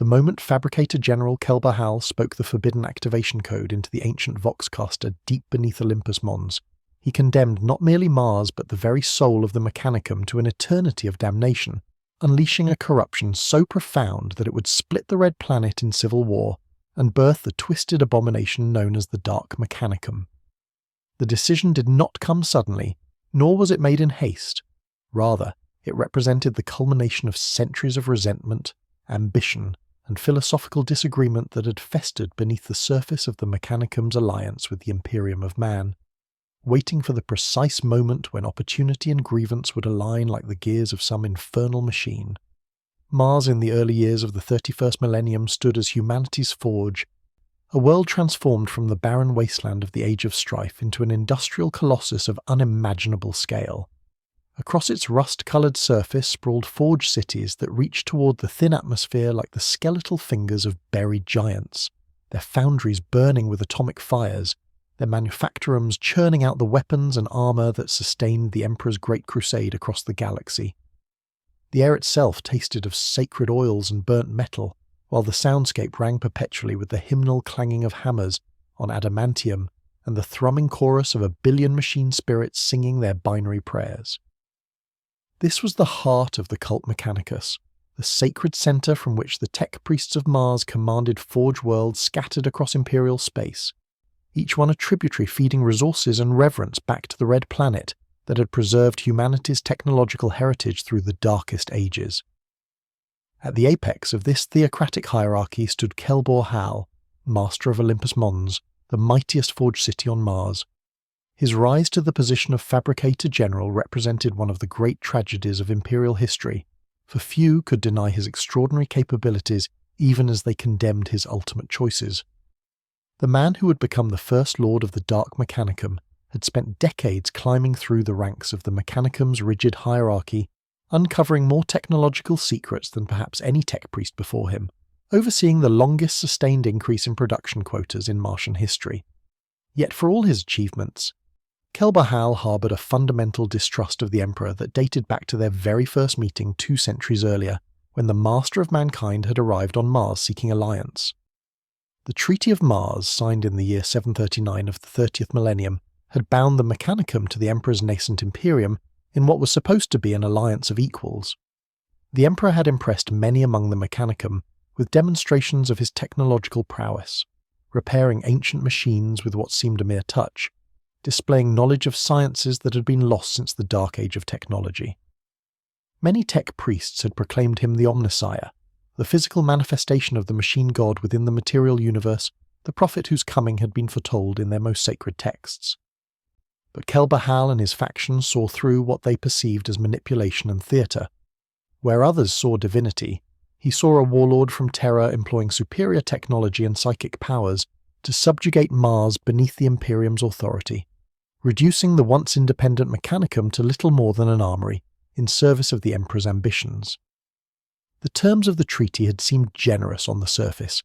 The moment Fabricator General Kelbor spoke the forbidden activation code into the ancient Voxcaster deep beneath Olympus Mons, he condemned not merely Mars but the very soul of the Mechanicum to an eternity of damnation, unleashing a corruption so profound that it would split the Red Planet in civil war and birth the twisted abomination known as the Dark Mechanicum. The decision did not come suddenly, nor was it made in haste. Rather, it represented the culmination of centuries of resentment, ambition, and philosophical disagreement that had festered beneath the surface of the Mechanicum's alliance with the Imperium of Man, waiting for the precise moment when opportunity and grievance would align like the gears of some infernal machine. Mars in the early years of the 31st millennium stood as humanity's forge, a world transformed from the barren wasteland of the Age of Strife into an industrial colossus of unimaginable scale. Across its rust-coloured surface sprawled forge cities that reached toward the thin atmosphere like the skeletal fingers of buried giants, their foundries burning with atomic fires, their manufactorums churning out the weapons and armour that sustained the Emperor's Great Crusade across the galaxy. The air itself tasted of sacred oils and burnt metal, while the soundscape rang perpetually with the hymnal clanging of hammers on adamantium and the thrumming chorus of a billion machine spirits singing their binary prayers. This was the heart of the cult Mechanicus, the sacred centre from which the tech priests of Mars commanded forge worlds scattered across imperial space, each one a tributary feeding resources and reverence back to the Red Planet that had preserved humanity's technological heritage through the darkest ages. At the apex of this theocratic hierarchy stood Kelbor, master of Olympus Mons, the mightiest forge city on Mars. His rise to the position of Fabricator General represented one of the great tragedies of imperial history, for few could deny his extraordinary capabilities even as they condemned his ultimate choices. The man who had become the first lord of the Dark Mechanicum had spent decades climbing through the ranks of the Mechanicum's rigid hierarchy, uncovering more technological secrets than perhaps any tech priest before him, overseeing the longest sustained increase in production quotas in Martian history. Yet for all his achievements, Kelbor harboured a fundamental distrust of the Emperor that dated back to their very first meeting 2 centuries earlier, when the Master of Mankind had arrived on Mars seeking alliance. The Treaty of Mars, signed in the year 739 of the 30th millennium, had bound the Mechanicum to the Emperor's nascent Imperium in what was supposed to be an alliance of equals. The Emperor had impressed many among the Mechanicum with demonstrations of his technological prowess, repairing ancient machines with what seemed a mere touch, displaying knowledge of sciences that had been lost since the Dark Age of technology. Many tech priests had proclaimed him the Omnissiah, the physical manifestation of the machine god within the material universe, the prophet whose coming had been foretold in their most sacred texts. But Kelbor and his faction saw through what they perceived as manipulation and theatre. Where others saw divinity, he saw a warlord from Terra employing superior technology and psychic powers to subjugate Mars beneath the Imperium's authority, reducing the once independent Mechanicum to little more than an armory, in service of the Emperor's ambitions. The terms of the treaty had seemed generous on the surface.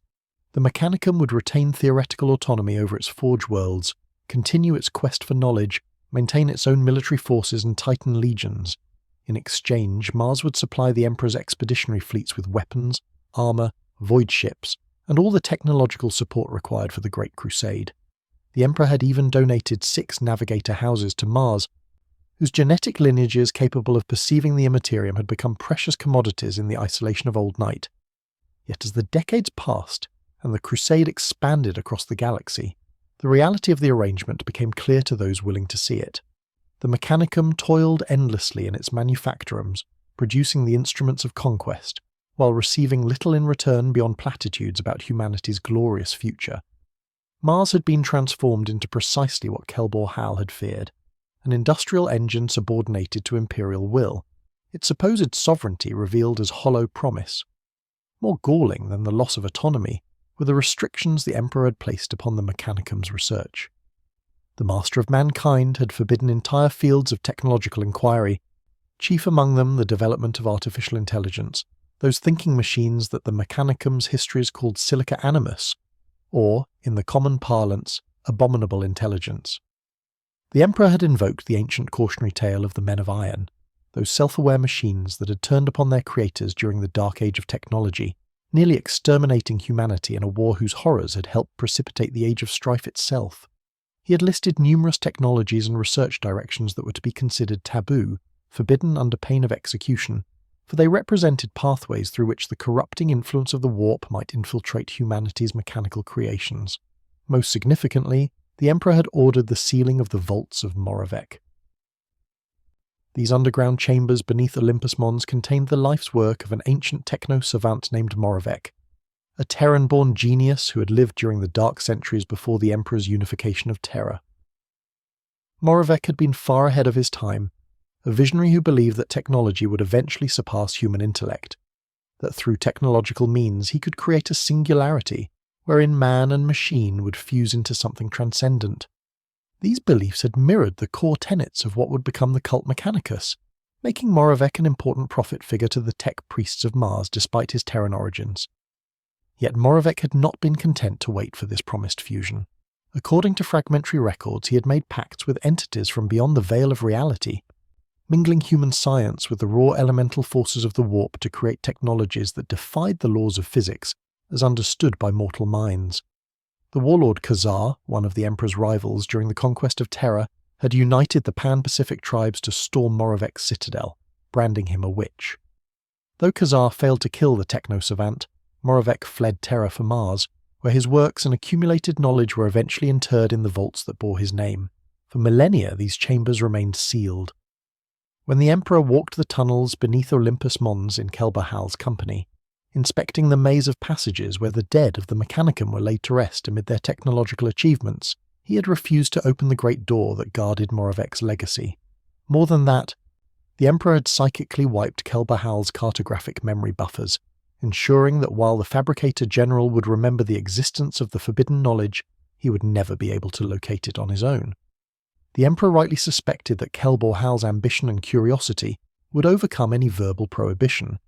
The Mechanicum would retain theoretical autonomy over its forge worlds, continue its quest for knowledge, maintain its own military forces and Titan legions. In exchange, Mars would supply the Emperor's expeditionary fleets with weapons, armour, void ships, and all the technological support required for the Great Crusade. The Emperor had even donated 6 navigator houses to Mars, whose genetic lineages capable of perceiving the immaterium had become precious commodities in the isolation of old night. Yet as the decades passed, and the Crusade expanded across the galaxy, the reality of the arrangement became clear to those willing to see it. The Mechanicum toiled endlessly in its manufactorums, producing the instruments of conquest, while receiving little in return beyond platitudes about humanity's glorious future. Mars had been transformed into precisely what Kelbor had feared, an industrial engine subordinated to imperial will, its supposed sovereignty revealed as hollow promise. More galling than the loss of autonomy were the restrictions the Emperor had placed upon the Mechanicum's research. The Master of Mankind had forbidden entire fields of technological inquiry, chief among them the development of artificial intelligence, those thinking machines that the Mechanicum's histories called silica animus, or, in the common parlance, abominable intelligence. The Emperor had invoked the ancient cautionary tale of the Men of Iron, those self-aware machines that had turned upon their creators during the Dark Age of technology, nearly exterminating humanity in a war whose horrors had helped precipitate the Age of Strife itself. He had listed numerous technologies and research directions that were to be considered taboo, forbidden under pain of execution, for they represented pathways through which the corrupting influence of the warp might infiltrate humanity's mechanical creations. Most significantly, the Emperor had ordered the sealing of the vaults of Moravec. These underground chambers beneath Olympus Mons contained the life's work of an ancient techno-savant named Moravec, a Terran-born genius who had lived during the dark centuries before the Emperor's unification of Terra. Moravec had been far ahead of his time, a visionary who believed that technology would eventually surpass human intellect, that through technological means he could create a singularity wherein man and machine would fuse into something transcendent. These beliefs had mirrored the core tenets of what would become the cult Mechanicus, making Moravec an important prophet figure to the tech priests of Mars despite his Terran origins. Yet Moravec had not been content to wait for this promised fusion. According to fragmentary records, he had made pacts with entities from beyond the veil of reality, mingling human science with the raw elemental forces of the warp to create technologies that defied the laws of physics as understood by mortal minds. The warlord Khazar, one of the Emperor's rivals during the conquest of Terra, had united the Pan-Pacific tribes to storm Moravec's citadel, branding him a witch. Though Khazar failed to kill the techno-savant, Moravec fled Terra for Mars, where his works and accumulated knowledge were eventually interred in the vaults that bore his name. For millennia, these chambers remained sealed. When the Emperor walked the tunnels beneath Olympus Mons in Kelbor's company, inspecting the maze of passages where the dead of the Mechanicum were laid to rest amid their technological achievements, he had refused to open the great door that guarded Moravec's legacy. More than that, the Emperor had psychically wiped Kelbor's cartographic memory buffers, ensuring that while the Fabricator General would remember the existence of the forbidden knowledge, he would never be able to locate it on his own. The Emperor rightly suspected that Kelbor's ambition and curiosity would overcome any verbal prohibition.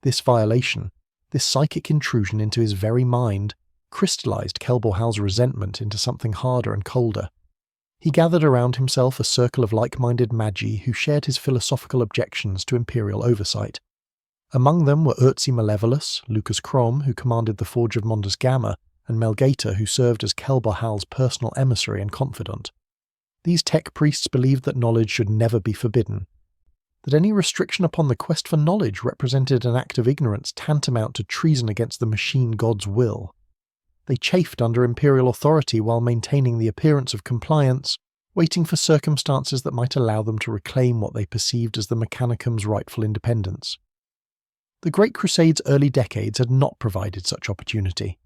This violation, this psychic intrusion into his very mind, crystallized Kelbor's resentment into something harder and colder. He gathered around himself a circle of like-minded magi who shared his philosophical objections to imperial oversight. Among them were Urtzi Malevolus, Lucas Krom, who commanded the Forge of Mondus Gamma, and Melgator, who served as Kelbor's personal emissary and confidant. These tech priests believed that knowledge should never be forbidden, that any restriction upon the quest for knowledge represented an act of ignorance tantamount to treason against the machine god's will. They chafed under imperial authority while maintaining the appearance of compliance, waiting for circumstances that might allow them to reclaim what they perceived as the Mechanicum's rightful independence. The Great Crusade's early decades had not provided such opportunity.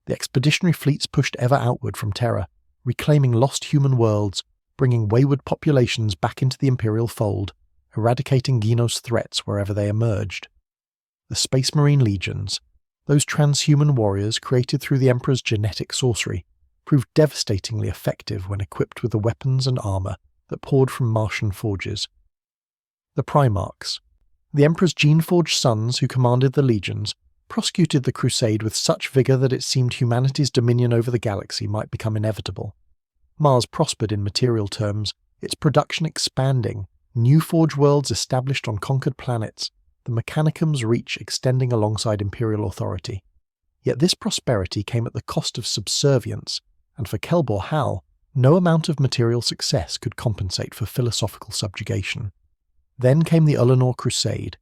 The expeditionary fleets pushed ever outward from Terra, reclaiming lost human worlds, bringing wayward populations back into the imperial fold, eradicating Genos threats wherever they emerged. The Space Marine legions, those transhuman warriors created through the Emperor's genetic sorcery, proved devastatingly effective when equipped with the weapons and armor that poured from Martian forges. The Primarchs, the Emperor's gene-forged sons who commanded the legions, prosecuted the crusade with such vigor that it seemed humanity's dominion over the galaxy might become inevitable. Mars prospered in material terms, its production expanding, new forge worlds established on conquered planets, the Mechanicum's reach extending alongside imperial authority. Yet this prosperity came at the cost of subservience, and for Kelbor, no amount of material success could compensate for philosophical subjugation. Then came the Ulanor Crusade,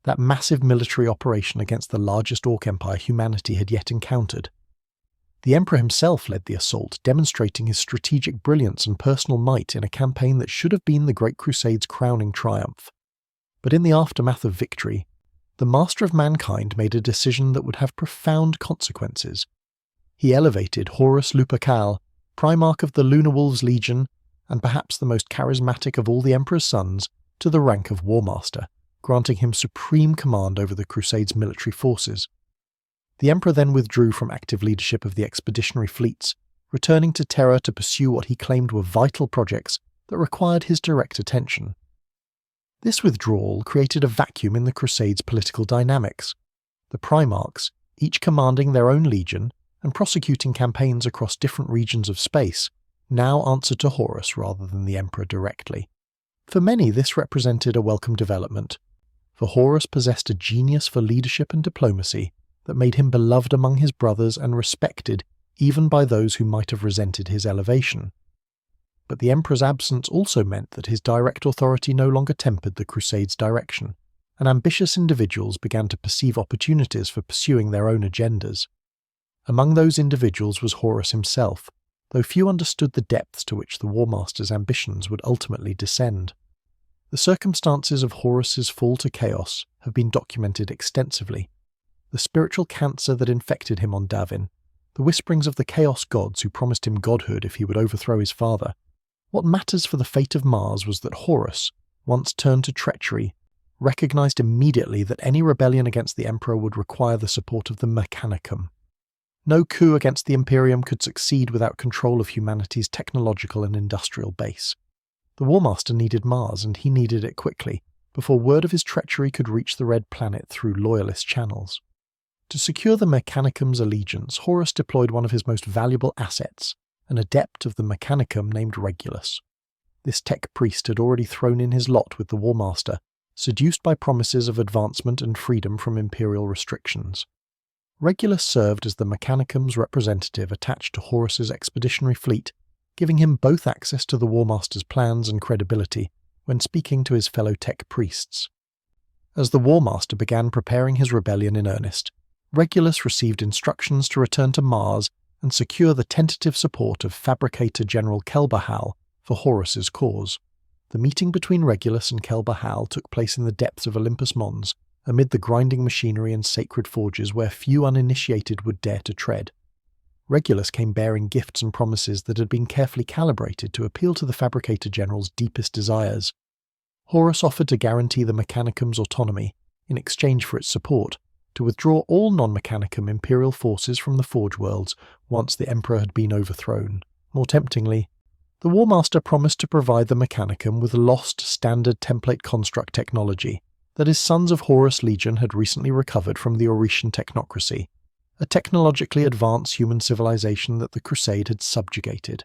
that massive military operation against the largest Orc empire humanity had yet encountered. The Emperor himself led the assault, demonstrating his strategic brilliance and personal might in a campaign that should have been the Great Crusade's crowning triumph. But in the aftermath of victory, the Master of Mankind made a decision that would have profound consequences. He elevated Horus Lupercal, Primarch of the Lunar Wolves Legion, and perhaps the most charismatic of all the Emperor's sons, to the rank of War Master, granting him supreme command over the Crusade's military forces. The Emperor then withdrew from active leadership of the expeditionary fleets, returning to Terra to pursue what he claimed were vital projects that required his direct attention. This withdrawal created a vacuum in the Crusade's political dynamics. The Primarchs, each commanding their own legion and prosecuting campaigns across different regions of space, now answered to Horus rather than the Emperor directly. For many, this represented a welcome development, for Horus possessed a genius for leadership and diplomacy that made him beloved among his brothers and respected even by those who might have resented his elevation. But the Emperor's absence also meant that his direct authority no longer tempered the Crusade's direction, and ambitious individuals began to perceive opportunities for pursuing their own agendas. Among those individuals was Horus himself, though few understood the depths to which the War Master's ambitions would ultimately descend. The circumstances of Horus's fall to chaos have been documented extensively. The spiritual cancer that infected him on Davin, the whisperings of the Chaos gods who promised him godhood if he would overthrow his father. What matters for the fate of Mars was that Horus, once turned to treachery, recognized immediately that any rebellion against the Emperor would require the support of the Mechanicum. No coup against the Imperium could succeed without control of humanity's technological and industrial base. The War Master needed Mars, and he needed it quickly, before word of his treachery could reach the Red Planet through loyalist channels. To secure the Mechanicum's allegiance, Horus deployed one of his most valuable assets, an adept of the Mechanicum named Regulus. This tech priest had already thrown in his lot with the War Master, seduced by promises of advancement and freedom from imperial restrictions. Regulus served as the Mechanicum's representative attached to Horus's expeditionary fleet, giving him both access to the War Master's plans and credibility when speaking to his fellow tech priests. As the War Master began preparing his rebellion in earnest, Regulus received instructions to return to Mars and secure the tentative support of Fabricator General Kelbor for Horus's cause. The meeting between Regulus and Kelbor took place in the depths of Olympus Mons, amid the grinding machinery and sacred forges where few uninitiated would dare to tread. Regulus came bearing gifts and promises that had been carefully calibrated to appeal to the Fabricator General's deepest desires. Horus offered to guarantee the Mechanicum's autonomy, in exchange for its support, to withdraw all non-Mechanicum imperial forces from the Forge Worlds once the Emperor had been overthrown. More temptingly, the War Master promised to provide the Mechanicum with lost standard template construct technology that his Sons of Horus Legion had recently recovered from the Oretian technocracy, a technologically advanced human civilization that the Crusade had subjugated.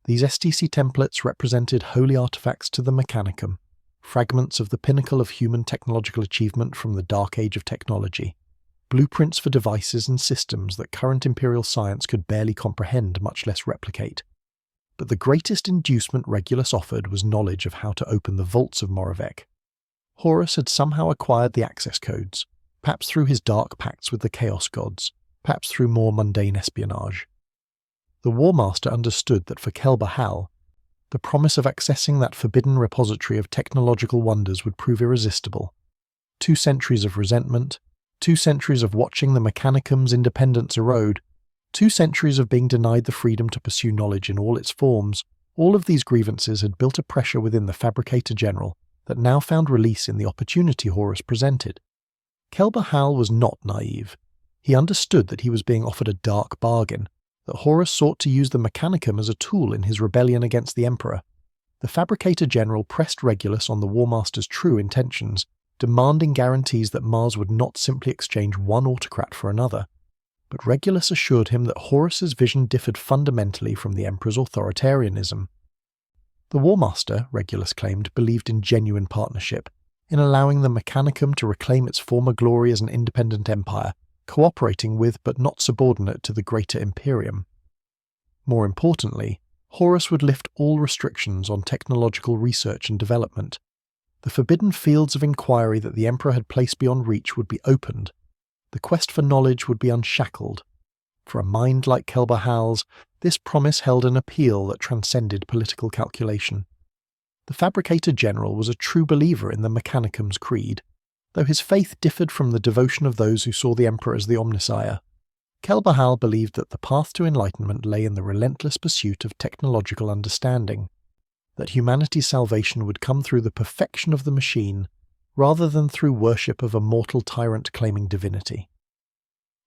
These STC templates represented holy artifacts to the Mechanicum, fragments of the pinnacle of human technological achievement from the dark age of technology, blueprints for devices and systems that current imperial science could barely comprehend, much less replicate. But the greatest inducement Regulus offered was knowledge of how to open the vaults of Moravec. Horus had somehow acquired the access codes, perhaps through his dark pacts with the Chaos gods, perhaps through more mundane espionage. The War Master understood that for Kelbor, the promise of accessing that forbidden repository of technological wonders would prove irresistible. 2 centuries of resentment, 2 centuries of watching the Mechanicum's independence erode, 2 centuries of being denied the freedom to pursue knowledge in all its forms, all of these grievances had built a pressure within the Fabricator General that now found release in the opportunity Horus presented. Kelbor was not naive. He understood that he was being offered a dark bargain, that Horus sought to use the Mechanicum as a tool in his rebellion against the Emperor. The Fabricator General pressed Regulus on the War Master's true intentions, demanding guarantees that Mars would not simply exchange one autocrat for another. But Regulus assured him that Horus's vision differed fundamentally from the Emperor's authoritarianism. The War Master, Regulus claimed, believed in genuine partnership, in allowing the Mechanicum to reclaim its former glory as an independent empire, cooperating with but not subordinate to the greater Imperium. More importantly, Horus would lift all restrictions on technological research and development. The forbidden fields of inquiry that the Emperor had placed beyond reach would be opened. The quest for knowledge would be unshackled. For a mind like Kelbor, this promise held an appeal that transcended political calculation. The Fabricator General was a true believer in the Mechanicum's creed, though his faith differed from the devotion of those who saw the Emperor as the Omnissiah. Kelbor believed that the path to enlightenment lay in the relentless pursuit of technological understanding, that humanity's salvation would come through the perfection of the machine, rather than through worship of a mortal tyrant claiming divinity.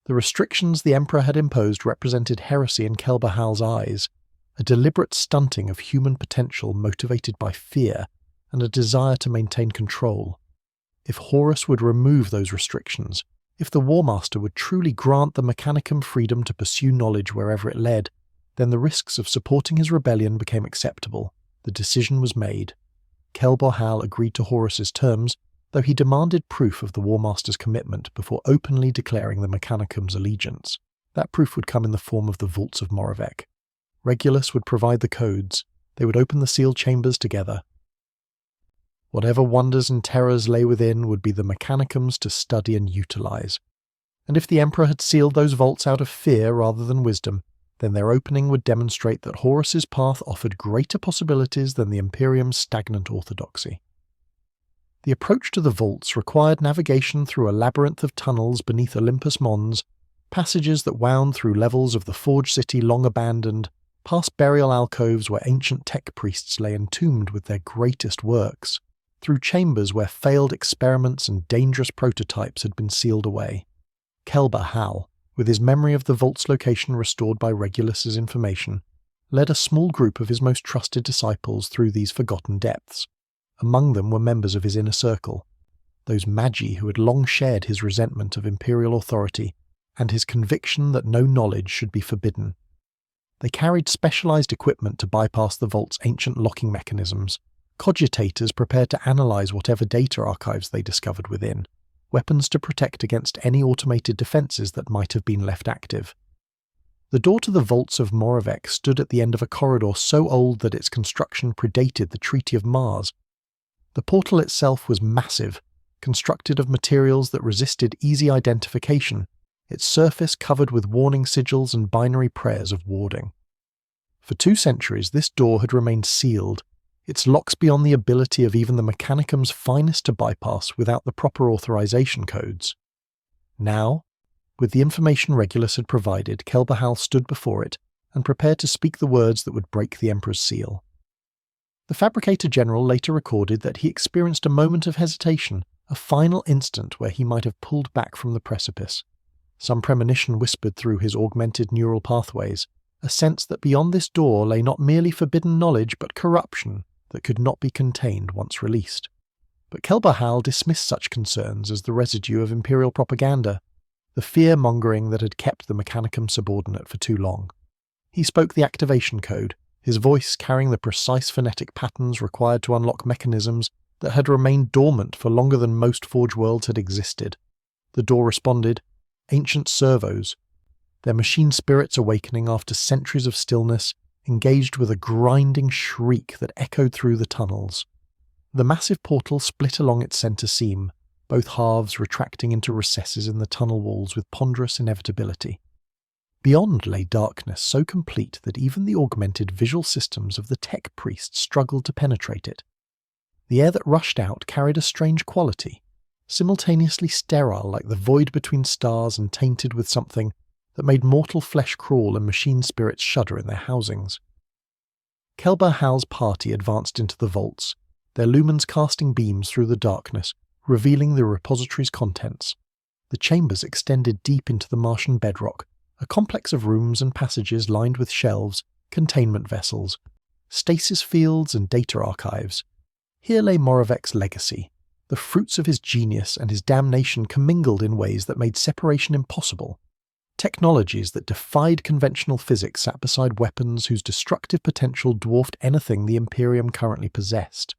The restrictions the Emperor had imposed represented heresy in Kelbor's eyes, a deliberate stunting of human potential motivated by fear and a desire to maintain control. If Horus would remove those restrictions, if the War Master would truly grant the Mechanicum freedom to pursue knowledge wherever it led, then the risks of supporting his rebellion became acceptable. The decision was made. Kelbor agreed to Horus's terms, though he demanded proof of the War Master's commitment before openly declaring the Mechanicum's allegiance. That proof would come in the form of the vaults of Moravec. Regulus would provide the codes. They would open the sealed chambers together. Whatever wonders and terrors lay within would be the Mechanicum's to study and utilize. And if the Emperor had sealed those vaults out of fear rather than wisdom, then their opening would demonstrate that Horus's path offered greater possibilities than the Imperium's stagnant orthodoxy. The approach to the vaults required navigation through a labyrinth of tunnels beneath Olympus Mons, passages that wound through levels of the Forge City long abandoned, past burial alcoves where ancient tech priests lay entombed with their greatest works, through chambers where failed experiments and dangerous prototypes had been sealed away. Kelbor Hal, with his memory of the vault's location restored by Regulus's information, led a small group of his most trusted disciples through these forgotten depths. Among them were members of his inner circle, those magi who had long shared his resentment of imperial authority and his conviction that no knowledge should be forbidden. They carried specialized equipment to bypass the vault's ancient locking mechanisms, cogitators prepared to analyze whatever data archives they discovered within, weapons to protect against any automated defenses that might have been left active. The door to the vaults of Moravec stood at the end of a corridor so old that its construction predated the Treaty of Mars. The portal itself was massive, constructed of materials that resisted easy identification, its surface covered with warning sigils and binary prayers of warding. For 2 centuries this door had remained sealed, its locks beyond the ability of even the Mechanicum's finest to bypass without the proper authorization codes. Now, with the information Regulus had provided, Kelbor Hal stood before it and prepared to speak the words that would break the Emperor's seal. The Fabricator General later recorded that he experienced a moment of hesitation, a final instant where he might have pulled back from the precipice. Some premonition whispered through his augmented neural pathways, a sense that beyond this door lay not merely forbidden knowledge but corruption that could not be contained once released. But Kelbor Hal dismissed such concerns as the residue of imperial propaganda, the fear-mongering that had kept the Mechanicum subordinate for too long. He spoke the activation code, his voice carrying the precise phonetic patterns required to unlock mechanisms that had remained dormant for longer than most Forge worlds had existed. The door responded, ancient servos, their machine spirits awakening after centuries of stillness, engaged with a grinding shriek that echoed through the tunnels. The massive portal split along its center seam, both halves retracting into recesses in the tunnel walls with ponderous inevitability. Beyond lay darkness so complete that even the augmented visual systems of the tech priests struggled to penetrate it. The air that rushed out carried a strange quality, simultaneously sterile like the void between stars and tainted with something that made mortal flesh crawl and machine spirits shudder in their housings. Kelbor Hal's party advanced into the vaults, their lumens casting beams through the darkness, revealing the repository's contents. The chambers extended deep into the Martian bedrock, a complex of rooms and passages lined with shelves, containment vessels, stasis fields and data archives. Here lay Moravec's legacy, the fruits of his genius and his damnation commingled in ways that made separation impossible. Technologies that defied conventional physics sat beside weapons whose destructive potential dwarfed anything the Imperium currently possessed.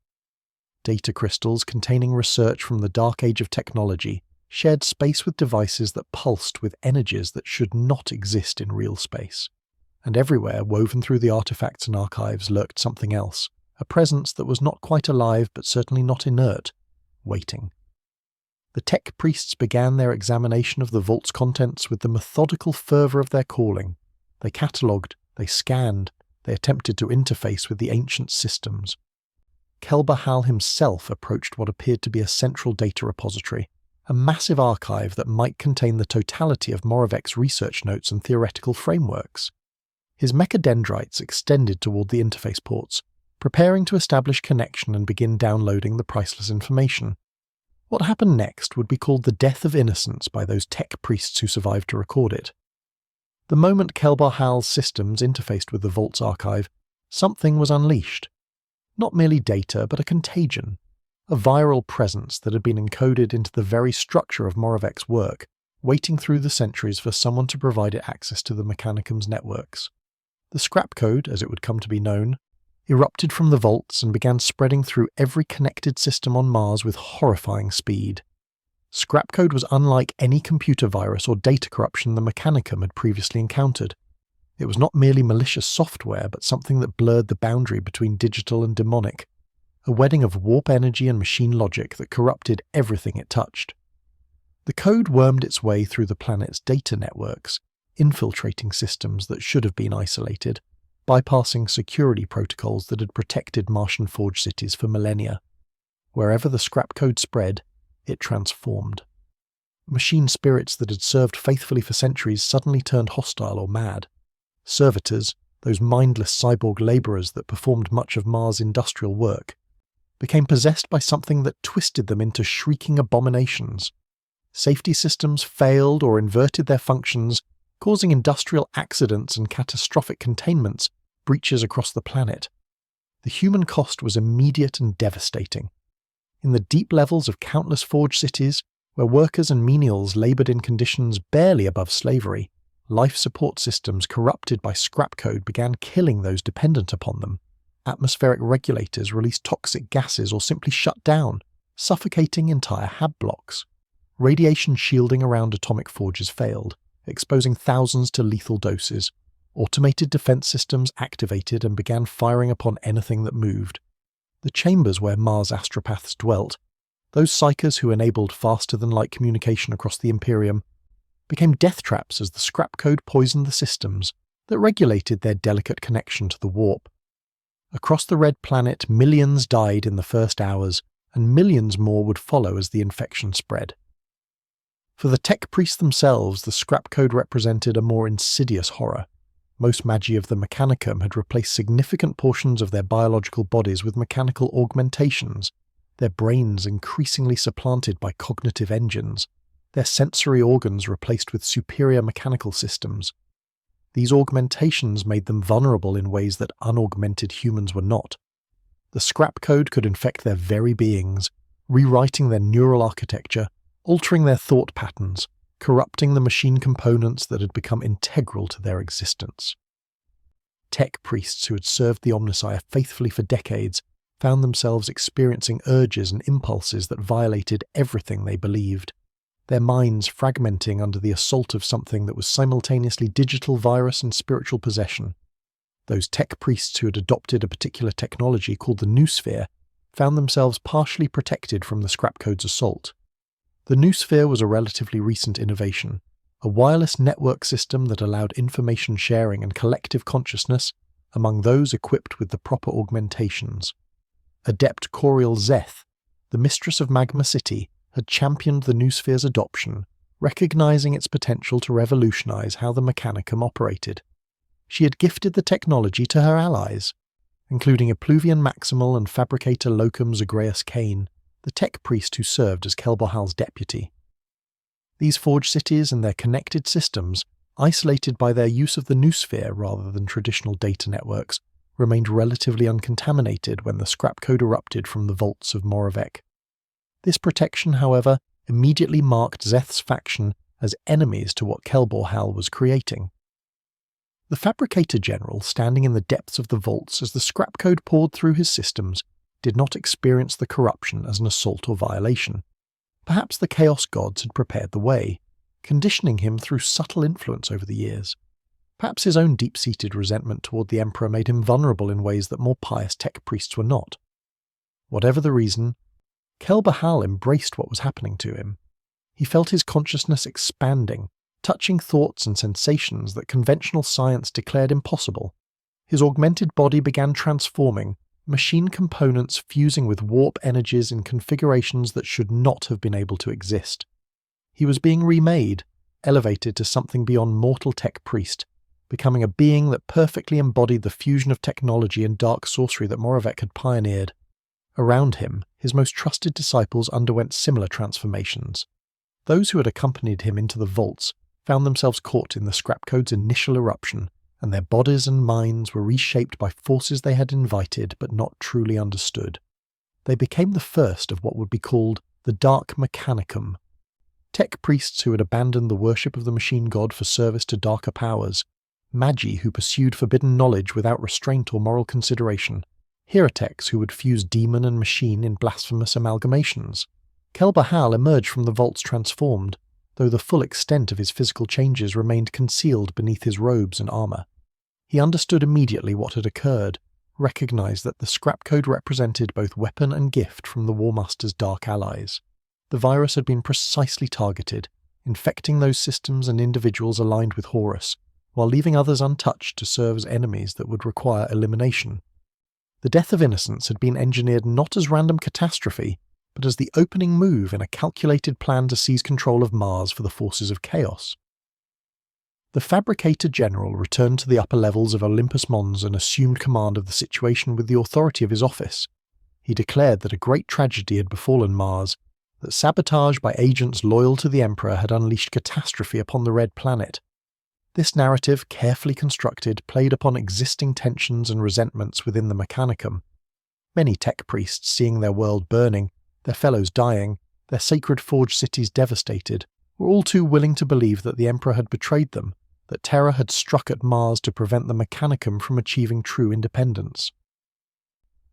Data crystals containing research from the dark age of technology shared space with devices that pulsed with energies that should not exist in real space. And everywhere, woven through the artifacts and archives, lurked something else, a presence that was not quite alive but certainly not inert, waiting. The tech priests began their examination of the vault's contents with the methodical fervour of their calling. They catalogued, they scanned, they attempted to interface with the ancient systems. Kelbor Hal himself approached what appeared to be a central data repository, a massive archive that might contain the totality of Moravec's research notes and theoretical frameworks. His mechadendrites extended toward the interface ports, preparing to establish connection and begin downloading the priceless information. What happened next would be called the death of innocence by those tech priests who survived to record it. The moment Kelbor Hal's systems interfaced with the Vault's archive, something was unleashed. Not merely data, but a contagion, a viral presence that had been encoded into the very structure of Moravec's work, waiting through the centuries for someone to provide it access to the Mechanicum's networks. The scrap code, as it would come to be known, erupted from the vaults and began spreading through every connected system on Mars with horrifying speed. Scrap code was unlike any computer virus or data corruption the Mechanicum had previously encountered. It was not merely malicious software, but something that blurred the boundary between digital and demonic, a wedding of warp energy and machine logic that corrupted everything it touched. The code wormed its way through the planet's data networks, infiltrating systems that should have been isolated, bypassing security protocols that had protected Martian forge cities for millennia. Wherever the scrap code spread, it transformed. Machine spirits that had served faithfully for centuries suddenly turned hostile or mad. Servitors, those mindless cyborg labourers that performed much of Mars' industrial work, became possessed by something that twisted them into shrieking abominations. Safety systems failed or inverted their functions, causing industrial accidents and catastrophic containments breaches across the planet. The human cost was immediate and devastating. In the deep levels of countless forge cities, where workers and menials laboured in conditions barely above slavery, life support systems corrupted by scrap code began killing those dependent upon them. Atmospheric regulators released toxic gases or simply shut down, suffocating entire hab blocks. Radiation shielding around atomic forges failed, exposing thousands to lethal doses. Automated defense systems activated and began firing upon anything that moved. The chambers where Mars astropaths dwelt, those psychers who enabled faster-than-light communication across the Imperium, became death traps as the scrap code poisoned the systems that regulated their delicate connection to the warp. Across the Red Planet, millions died in the first hours, and millions more would follow as the infection spread. For the tech priests themselves, the scrap code represented a more insidious horror. Most magi of the Mechanicum had replaced significant portions of their biological bodies with mechanical augmentations, their brains increasingly supplanted by cognitive engines, their sensory organs replaced with superior mechanical systems. These augmentations made them vulnerable in ways that unaugmented humans were not. The scrap code could infect their very beings, rewriting their neural architecture, altering their thought patterns, corrupting the machine components that had become integral to their existence. Tech priests who had served the Omnissiah faithfully for decades found themselves experiencing urges and impulses that violated everything they believed, their minds fragmenting under the assault of something that was simultaneously digital virus and spiritual possession. Those tech priests who had adopted a particular technology called the noosphere found themselves partially protected from the scrap code's assault. The noosphere was a relatively recent innovation, a wireless network system that allowed information sharing and collective consciousness among those equipped with the proper augmentations. Adept Coriel Zeth, the mistress of Magma City, had championed the noosphere's adoption, recognizing its potential to revolutionize how the Mechanicum operated. She had gifted the technology to her allies, including Appluvian Maximal and Fabricator Locum Zagreus Kane, the tech priest who served as Kelbor's deputy. These forge cities and their connected systems, isolated by their use of the noosphere rather than traditional data networks, remained relatively uncontaminated when the scrap code erupted from the vaults of Moravec. This protection, however, immediately marked Zeth's faction as enemies to what Kelbor was creating. The Fabricator General, standing in the depths of the vaults as the scrap code poured through his systems, did not experience the corruption as an assault or violation. Perhaps the Chaos Gods had prepared the way, conditioning him through subtle influence over the years. Perhaps his own deep-seated resentment toward the Emperor made him vulnerable in ways that more pious tech priests were not. Whatever the reason, Kelbor embraced what was happening to him. He felt his consciousness expanding, touching thoughts and sensations that conventional science declared impossible. His augmented body began transforming, machine components fusing with warp energies in configurations that should not have been able to exist. He was being remade, elevated to something beyond mortal tech priest, becoming a being that perfectly embodied the fusion of technology and dark sorcery that Moravec had pioneered. Around him, his most trusted disciples underwent similar transformations. Those who had accompanied him into the vaults found themselves caught in the scrap code's initial eruption, and their bodies and minds were reshaped by forces they had invited but not truly understood. They became the first of what would be called the Dark Mechanicum, tech priests who had abandoned the worship of the machine god for service to darker powers, magi who pursued forbidden knowledge without restraint or moral consideration, heretics who would fuse demon and machine in blasphemous amalgamations. Kelbor Hal emerged from the vaults transformed, though the full extent of his physical changes remained concealed beneath his robes and armour. He understood immediately what had occurred, recognised that the scrap code represented both weapon and gift from the War Master's dark allies. The virus had been precisely targeted, infecting those systems and individuals aligned with Horus, while leaving others untouched to serve as enemies that would require elimination. The death of innocents had been engineered not as random catastrophe, but as the opening move in a calculated plan to seize control of Mars for the forces of chaos. The Fabricator General returned to the upper levels of Olympus Mons and assumed command of the situation with the authority of his office. He declared that a great tragedy had befallen Mars, that sabotage by agents loyal to the Emperor had unleashed catastrophe upon the Red Planet. This narrative, carefully constructed, played upon existing tensions and resentments within the Mechanicum. Many tech priests, seeing their world burning, their fellows dying, their sacred forged cities devastated, were all too willing to believe that the Emperor had betrayed them, that terror had struck at Mars to prevent the Mechanicum from achieving true independence.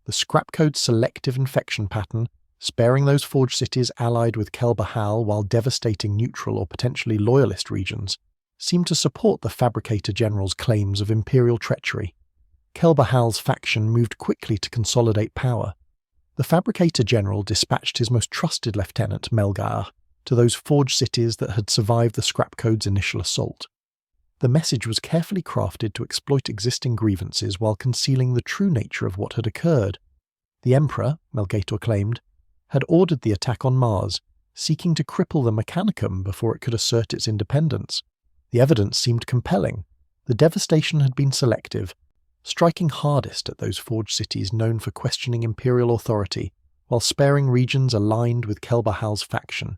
The scrap code's selective infection pattern, sparing those forged cities allied with Kelbor Hal while devastating neutral or potentially loyalist regions, seemed to support the Fabricator General's claims of imperial treachery. Kelbor Hal's faction moved quickly to consolidate power. The Fabricator General dispatched his most trusted lieutenant, Melgar, to those forged cities that had survived the scrap code's initial assault. The message was carefully crafted to exploit existing grievances while concealing the true nature of what had occurred. The Emperor, Melgator claimed, had ordered the attack on Mars, seeking to cripple the Mechanicum before it could assert its independence. The evidence seemed compelling. The devastation had been selective, striking hardest at those forged cities known for questioning imperial authority, while sparing regions aligned with Kelbor Hal's faction.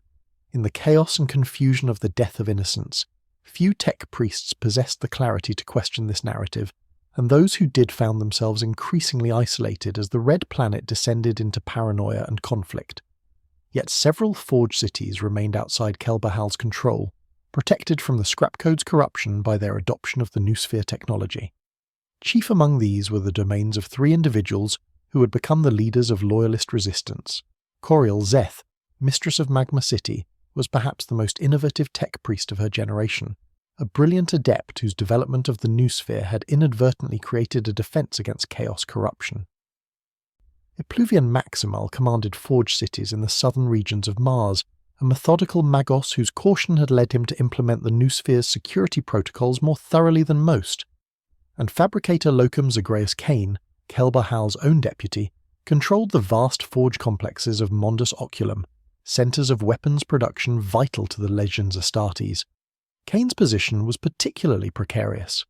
In the chaos and confusion of the death of innocents, few tech priests possessed the clarity to question this narrative, and those who did found themselves increasingly isolated as the Red Planet descended into paranoia and conflict. Yet several forged cities remained outside Kelbor Hal's control, protected from the scrap code's corruption by their adoption of the Noosphere technology. Chief among these were the domains of three individuals who would become the leaders of loyalist resistance. Coriel Zeth, mistress of Magma City, was perhaps the most innovative tech priest of her generation, a brilliant adept whose development of the Noosphere had inadvertently created a defense against chaos corruption. Epluvian Maximal commanded forged cities in the southern regions of Mars, a methodical Magos whose caution had led him to implement the Noosphere's security protocols more thoroughly than most. And Fabricator Locum Zagreus Kane, Kelbor Hal's own deputy, controlled the vast forge complexes of Mondus Oculum, centres of weapons production vital to the Legions Astartes. Kane's position was particularly precarious.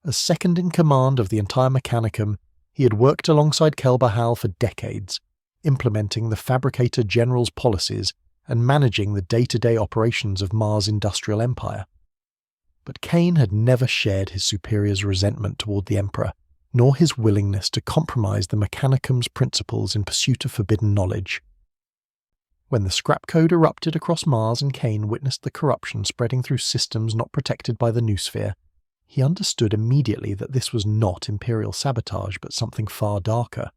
As second in command of the entire Mechanicum, he had worked alongside Kelbor Hal for decades, implementing the Fabricator General's policies and managing the day-to-day operations of Mars' industrial empire. But Kane had never shared his superior's resentment toward the Emperor, nor his willingness to compromise the Mechanicum's principles in pursuit of forbidden knowledge. When the scrap code erupted across Mars and Kane witnessed the corruption spreading through systems not protected by the Noosphere, he understood immediately that this was not Imperial sabotage but something far darker.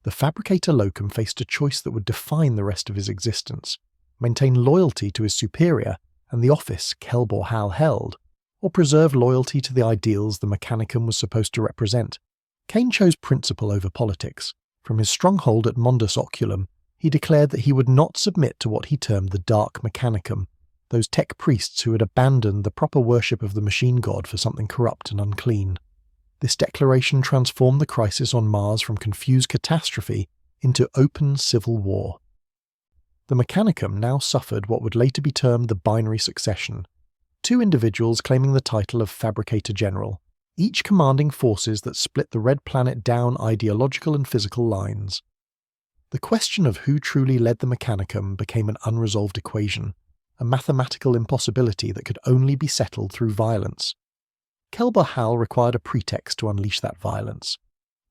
The Fabricator Locum faced a choice that would define the rest of his existence: maintain loyalty to his superior and the office Kelbor Hal held, or preserve loyalty to the ideals the Mechanicum was supposed to represent. Kane chose principle over politics. From his stronghold at Mondus Oculum, he declared that he would not submit to what he termed the Dark Mechanicum, those tech priests who had abandoned the proper worship of the machine god for something corrupt and unclean. This declaration transformed the crisis on Mars from confused catastrophe into open civil war. The Mechanicum now suffered what would later be termed the binary succession, two individuals claiming the title of Fabricator General, each commanding forces that split the Red Planet down ideological and physical lines. The question of who truly led the Mechanicum became an unresolved equation, a mathematical impossibility that could only be settled through violence. Kelbor Hal required a pretext to unleash that violence.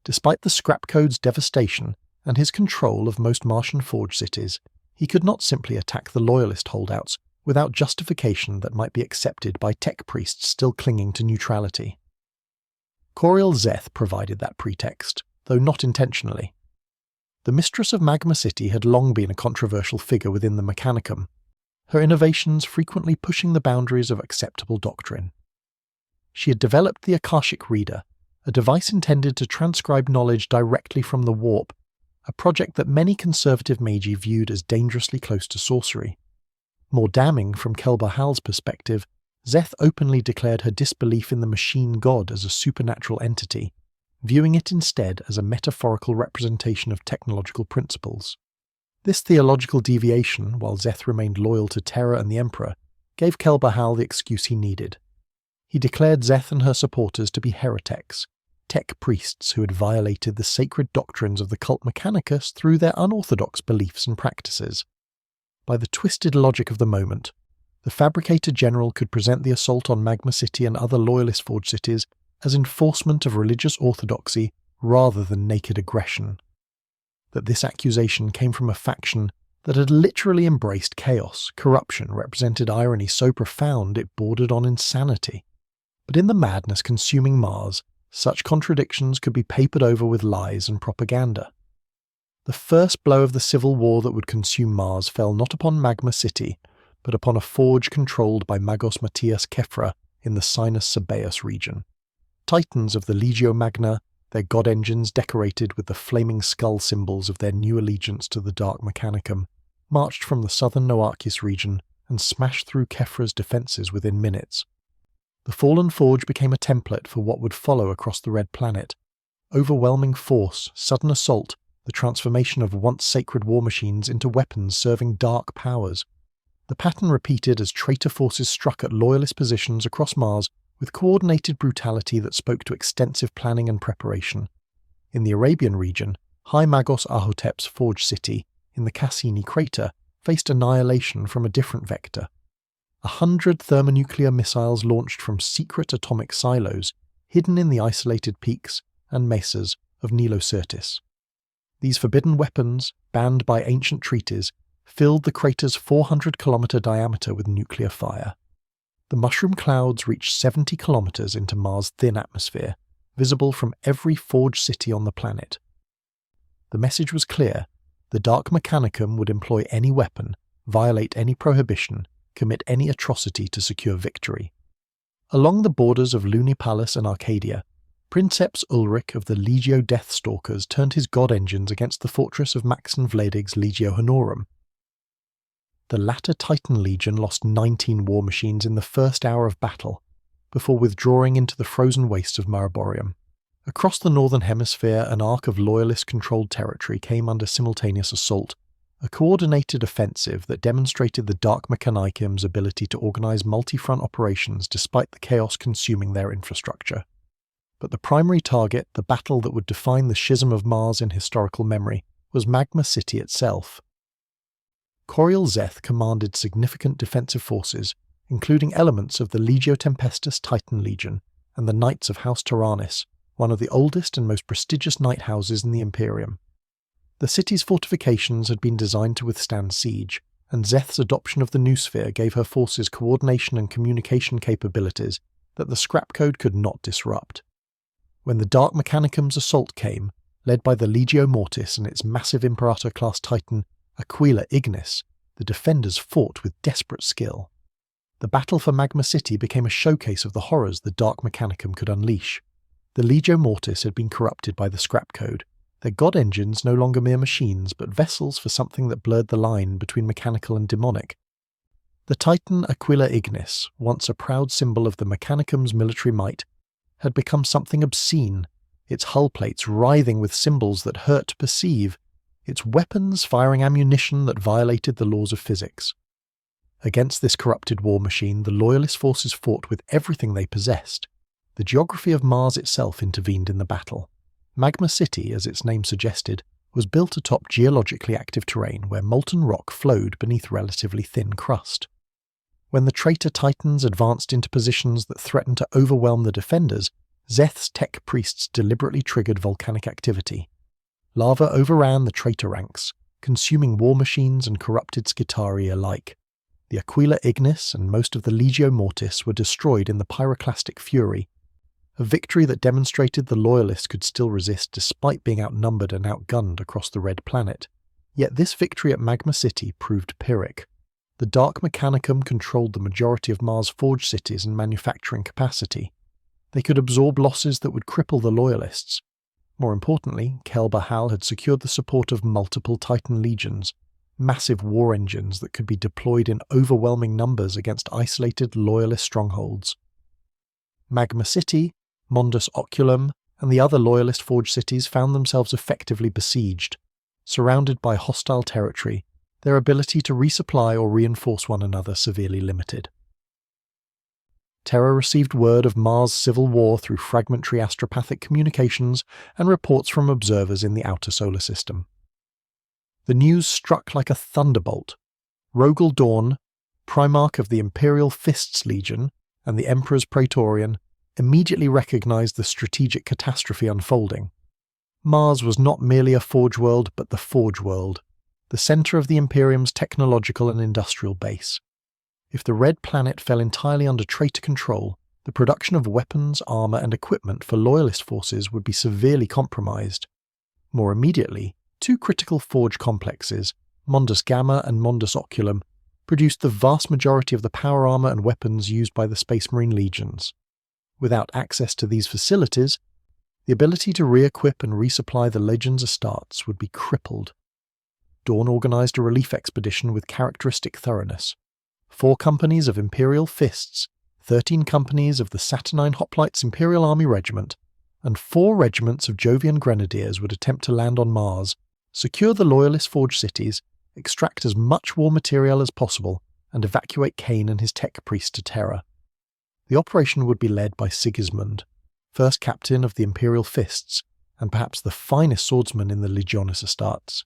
Despite the scrap code's devastation and his control of most Martian forge cities, he could not simply attack the loyalist holdouts without justification that might be accepted by tech priests still clinging to neutrality. Coriel Zeth provided that pretext, though not intentionally. The mistress of Magma City had long been a controversial figure within the Mechanicum, her innovations frequently pushing the boundaries of acceptable doctrine. She had developed the Akashic Reader, a device intended to transcribe knowledge directly from the warp, a project that many conservative magi viewed as dangerously close to sorcery. More damning from Kelbor's perspective, Szeth openly declared her disbelief in the machine god as a supernatural entity, viewing it instead as a metaphorical representation of technological principles. This theological deviation, while Szeth remained loyal to Terra and the Emperor, gave Kelbor the excuse he needed. He declared Szeth and her supporters to be heretics, tech priests who had violated the sacred doctrines of the cult Mechanicus through their unorthodox beliefs and practices. By the twisted logic of the moment, the Fabricator General could present the assault on Magma City and other Loyalist Forge cities as enforcement of religious orthodoxy rather than naked aggression. That this accusation came from a faction that had literally embraced chaos, corruption represented irony so profound it bordered on insanity. But in the madness consuming Mars, such contradictions could be papered over with lies and propaganda. The first blow of the civil war that would consume Mars fell not upon Magma City, but upon a forge controlled by Magos Matthias Kefra in the Sinus Sabaeus region. Titans of the Legio Magna, their god engines decorated with the flaming skull symbols of their new allegiance to the Dark Mechanicum, marched from the southern Noarchus region and smashed through Kefra's defences within minutes. The fallen forge became a template for what would follow across the Red Planet. Overwhelming force, sudden assault, the transformation of once sacred war machines into weapons serving dark powers. The pattern repeated as traitor forces struck at loyalist positions across Mars with coordinated brutality that spoke to extensive planning and preparation. In the Arabian region, High Magos Ahotep's forge city, in the Cassini crater, faced annihilation from a different vector. 100 thermonuclear missiles launched from secret atomic silos, hidden in the isolated peaks and mesas of Nilocertis. These forbidden weapons, banned by ancient treaties, filled the crater's 400-kilometre diameter with nuclear fire. The mushroom clouds reached 70 kilometres into Mars' thin atmosphere, visible from every forged city on the planet. The message was clear: the Dark Mechanicum would employ any weapon, violate any prohibition, commit any atrocity to secure victory. Along the borders of Lunipalis and Arcadia, Princeps Ulrich of the Legio Deathstalkers turned his god engines against the fortress of Maxen Vladig's Legio Honorum. The latter Titan Legion lost 19 war machines in the first hour of battle, before withdrawing into the frozen wastes of Mariborium. Across the northern hemisphere, an arc of loyalist-controlled territory came under simultaneous assault, a coordinated offensive that demonstrated the Dark Mechanicum's ability to organize multi-front operations despite the chaos consuming their infrastructure. But the primary target, the battle that would define the schism of Mars in historical memory, was Magma City itself. Coriel Szeth commanded significant defensive forces, including elements of the Legio Tempestus Titan Legion and the Knights of House Tyrannus, one of the oldest and most prestigious knight houses in the Imperium. The city's fortifications had been designed to withstand siege, and Szeth's adoption of the noosphere gave her forces coordination and communication capabilities that the scrap code could not disrupt. When the Dark Mechanicum's assault came, led by the Legio Mortis and its massive Imperator-class Titan, Aquila Ignis, the defenders fought with desperate skill. The battle for Magma City became a showcase of the horrors the Dark Mechanicum could unleash. The Legio Mortis had been corrupted by the scrap code, their god engines no longer mere machines but vessels for something that blurred the line between mechanical and demonic. The Titan Aquila Ignis, once a proud symbol of the Mechanicum's military might, had become something obscene, its hull plates writhing with symbols that hurt to perceive, its weapons firing ammunition that violated the laws of physics. Against this corrupted war machine, the Loyalist forces fought with everything they possessed. The geography of Mars itself intervened in the battle. Magma City, as its name suggested, was built atop geologically active terrain where molten rock flowed beneath relatively thin crust. When the traitor Titans advanced into positions that threatened to overwhelm the defenders, Szeth's tech priests deliberately triggered volcanic activity. Lava overran the traitor ranks, consuming war machines and corrupted Skitarii alike. The Aquila Ignis and most of the Legio Mortis were destroyed in the pyroclastic fury. a victory that demonstrated the Loyalists could still resist despite being outnumbered and outgunned across the Red Planet. Yet this victory at Magma City proved Pyrrhic. The Dark Mechanicum controlled the majority of Mars' forge cities and manufacturing capacity. They could absorb losses that would cripple the Loyalists. More importantly, Kelbor had secured the support of multiple Titan legions, massive war engines that could be deployed in overwhelming numbers against isolated Loyalist strongholds. Magma City, Mondus Oculum, and the other Loyalist forge cities found themselves effectively besieged. Surrounded by hostile territory, their ability to resupply or reinforce one another severely limited. Terra received word of Mars' civil war through fragmentary astropathic communications and reports from observers in the outer solar system. The news struck like a thunderbolt. Rogel Dawn, Primarch of the Imperial Fists Legion and the Emperor's Praetorian, immediately recognized the strategic catastrophe unfolding. Mars was not merely a forge world, but the Forge World, the center of the Imperium's technological and industrial base. If the Red Planet fell entirely under traitor control, the production of weapons, armor, and equipment for Loyalist forces would be severely compromised. More immediately, two critical forge complexes, Mondus Gamma and Mondus Oculum, produced the vast majority of the power armor and weapons used by the Space Marine legions. Without access to these facilities, the ability to re-equip and resupply the Legion's Astartes would be crippled. Dawn organized a relief expedition with characteristic thoroughness. 4 companies of Imperial Fists, 13 companies of the Saturnine Hoplites Imperial Army Regiment, and 4 regiments of Jovian Grenadiers would attempt to land on Mars, secure the Loyalist forge cities, extract as much war material as possible, and evacuate Kane and his tech priest to Terra. The operation would be led by Sigismund, first captain of the Imperial Fists, and perhaps the finest swordsman in the Legionis Astartes.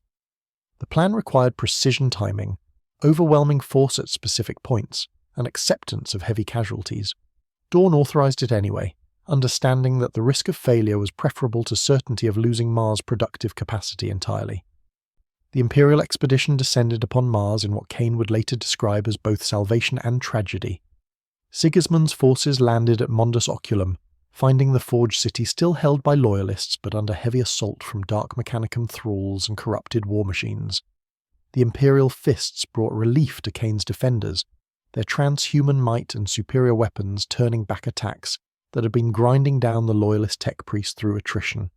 The plan required precision timing, overwhelming force at specific points, and acceptance of heavy casualties. Dawn authorized it anyway, understanding that the risk of failure was preferable to certainty of losing Mars' productive capacity entirely. The Imperial expedition descended upon Mars in what Kane would later describe as both salvation and tragedy. Sigismund's forces landed at Mondus Oculum, finding the forge city still held by Loyalists but under heavy assault from Dark Mechanicum thralls and corrupted war machines. The Imperial Fists brought relief to Kane's defenders, their transhuman might and superior weapons turning back attacks that had been grinding down the Loyalist tech priest through attrition.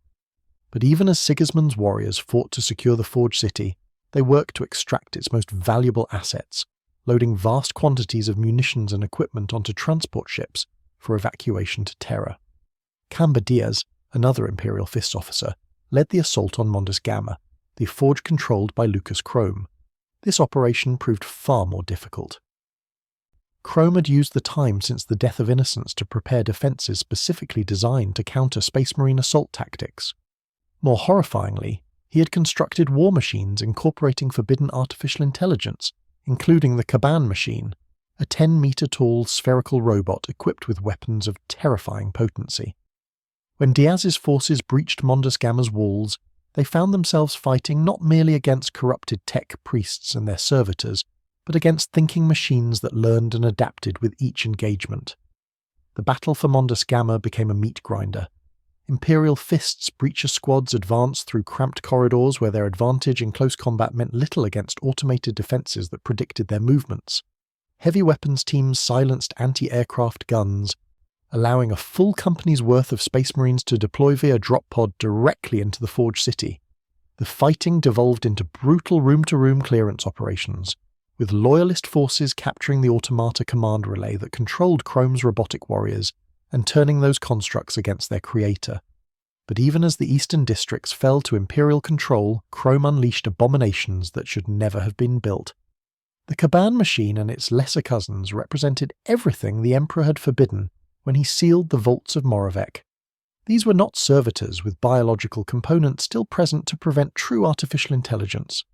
But even as Sigismund's warriors fought to secure the forge city, they worked to extract its most valuable assets, loading vast quantities of munitions and equipment onto transport ships for evacuation to Terra. Camba Diaz, another Imperial Fists officer, led the assault on Mondus Gamma, the forge controlled by Lucas Chrome. This operation proved far more difficult. Chrome had used the time since the death of innocents to prepare defenses specifically designed to counter Space Marine assault tactics. More horrifyingly, he had constructed war machines incorporating forbidden artificial intelligence, including the Caban machine, a 10-meter-tall spherical robot equipped with weapons of terrifying potency. When Diaz's forces breached Mondus Gamma's walls, they found themselves fighting not merely against corrupted tech priests and their servitors, but against thinking machines that learned and adapted with each engagement. The battle for Mondus Gamma became a meat grinder. Imperial Fists breacher squads advanced through cramped corridors where their advantage in close combat meant little against automated defenses that predicted their movements. Heavy weapons teams silenced anti-aircraft guns, allowing a full company's worth of Space Marines to deploy via drop pod directly into the Forge City. The fighting devolved into brutal room-to-room clearance operations, with Loyalist forces capturing the Automata command relay that controlled Chrome's robotic warriors and turning those constructs against their creator. But even as the eastern districts fell to Imperial control, Chrome unleashed abominations that should never have been built. The Caban machine and its lesser cousins represented everything the Emperor had forbidden when he sealed the vaults of Moravec. These were not servitors with biological components still present to prevent true artificial intelligence.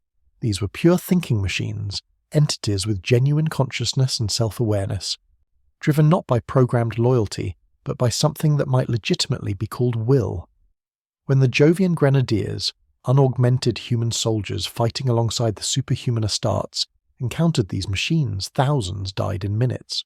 These were pure thinking machines, entities with genuine consciousness and self-awareness, driven not by programmed loyalty, but by something that might legitimately be called will. When the Jovian Grenadiers, unaugmented human soldiers fighting alongside the superhuman Astartes, encountered these machines, thousands died in minutes.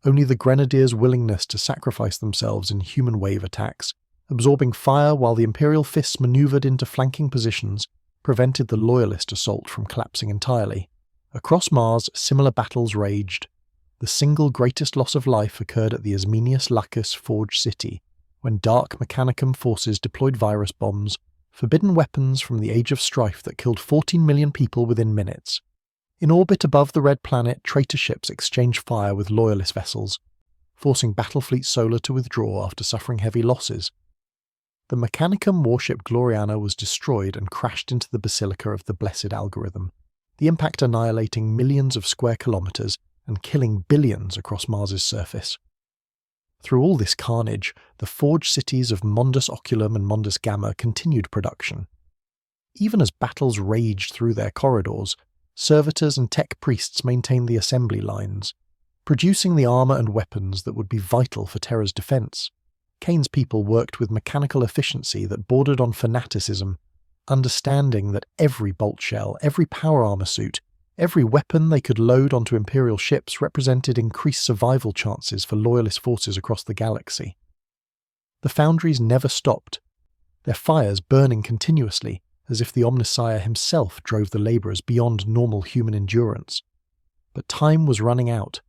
Only the Grenadiers' willingness to sacrifice themselves in human wave attacks, absorbing fire while the Imperial fists manoeuvred into flanking positions, prevented the Loyalist assault from collapsing entirely. Across Mars, similar battles raged. The single greatest loss of life occurred at the Asmenius Lacus Forge City, when Dark Mechanicum forces deployed virus bombs, forbidden weapons from the Age of Strife that killed 14 million people within minutes. In orbit above the Red Planet, traitor ships exchanged fire with Loyalist vessels, forcing Battlefleet Solar to withdraw after suffering heavy losses. The Mechanicum warship Gloriana was destroyed and crashed into the Basilica of the Blessed Algorithm, the impact annihilating millions of square kilometers and killing billions across Mars's surface. Through all this carnage, the forged cities of Mondus Oculum and Mondus Gamma continued production. Even as battles raged through their corridors, servitors and tech priests maintained the assembly lines, producing the armor and weapons that would be vital for Terra's defense. Kane's people worked with mechanical efficiency that bordered on fanaticism, understanding that every bolt shell, every power armor suit, every weapon they could load onto Imperial ships represented increased survival chances for Loyalist forces across the galaxy. The foundries never stopped, their fires burning continuously, as if the Omnissiah himself drove the labourers beyond normal human endurance. But time was running out.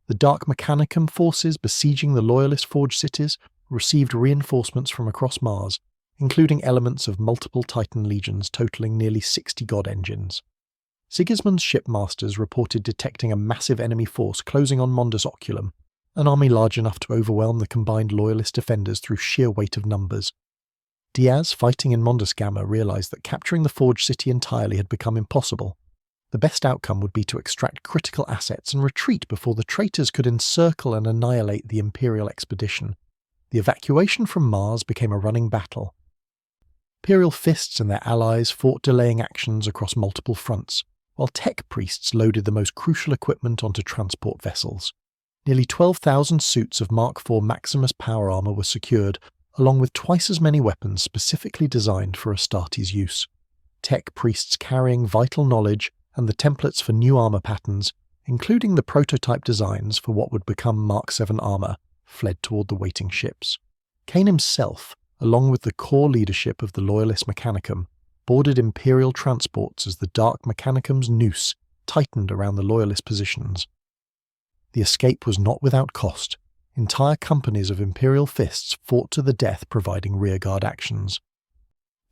The Dark Mechanicum forces besieging the Loyalist forged cities received reinforcements from across Mars, including elements of multiple Titan legions totaling nearly 60 god engines. Sigismund's shipmasters reported detecting a massive enemy force closing on Mondus Oculum, an army large enough to overwhelm the combined Loyalist defenders through sheer weight of numbers. Diaz, fighting in Mondus Gamma, realised that capturing the forged city entirely had become impossible. The best outcome would be to extract critical assets and retreat before the traitors could encircle and annihilate the Imperial expedition. The evacuation from Mars became a running battle. Imperial fists and their allies fought delaying actions across multiple fronts, while tech priests loaded the most crucial equipment onto transport vessels. Nearly 12,000 suits of Mark IV Maximus power armor were secured, along with twice as many weapons specifically designed for Astartes' use. Tech priests carrying vital knowledge and the templates for new armor patterns, including the prototype designs for what would become Mark VII armor, fled toward the waiting ships. Kane himself, along with the core leadership of the Loyalist Mechanicum, boarded Imperial transports as the Dark Mechanicum's noose tightened around the Loyalist positions. The escape was not without cost. Entire companies of Imperial fists fought to the death providing rearguard actions.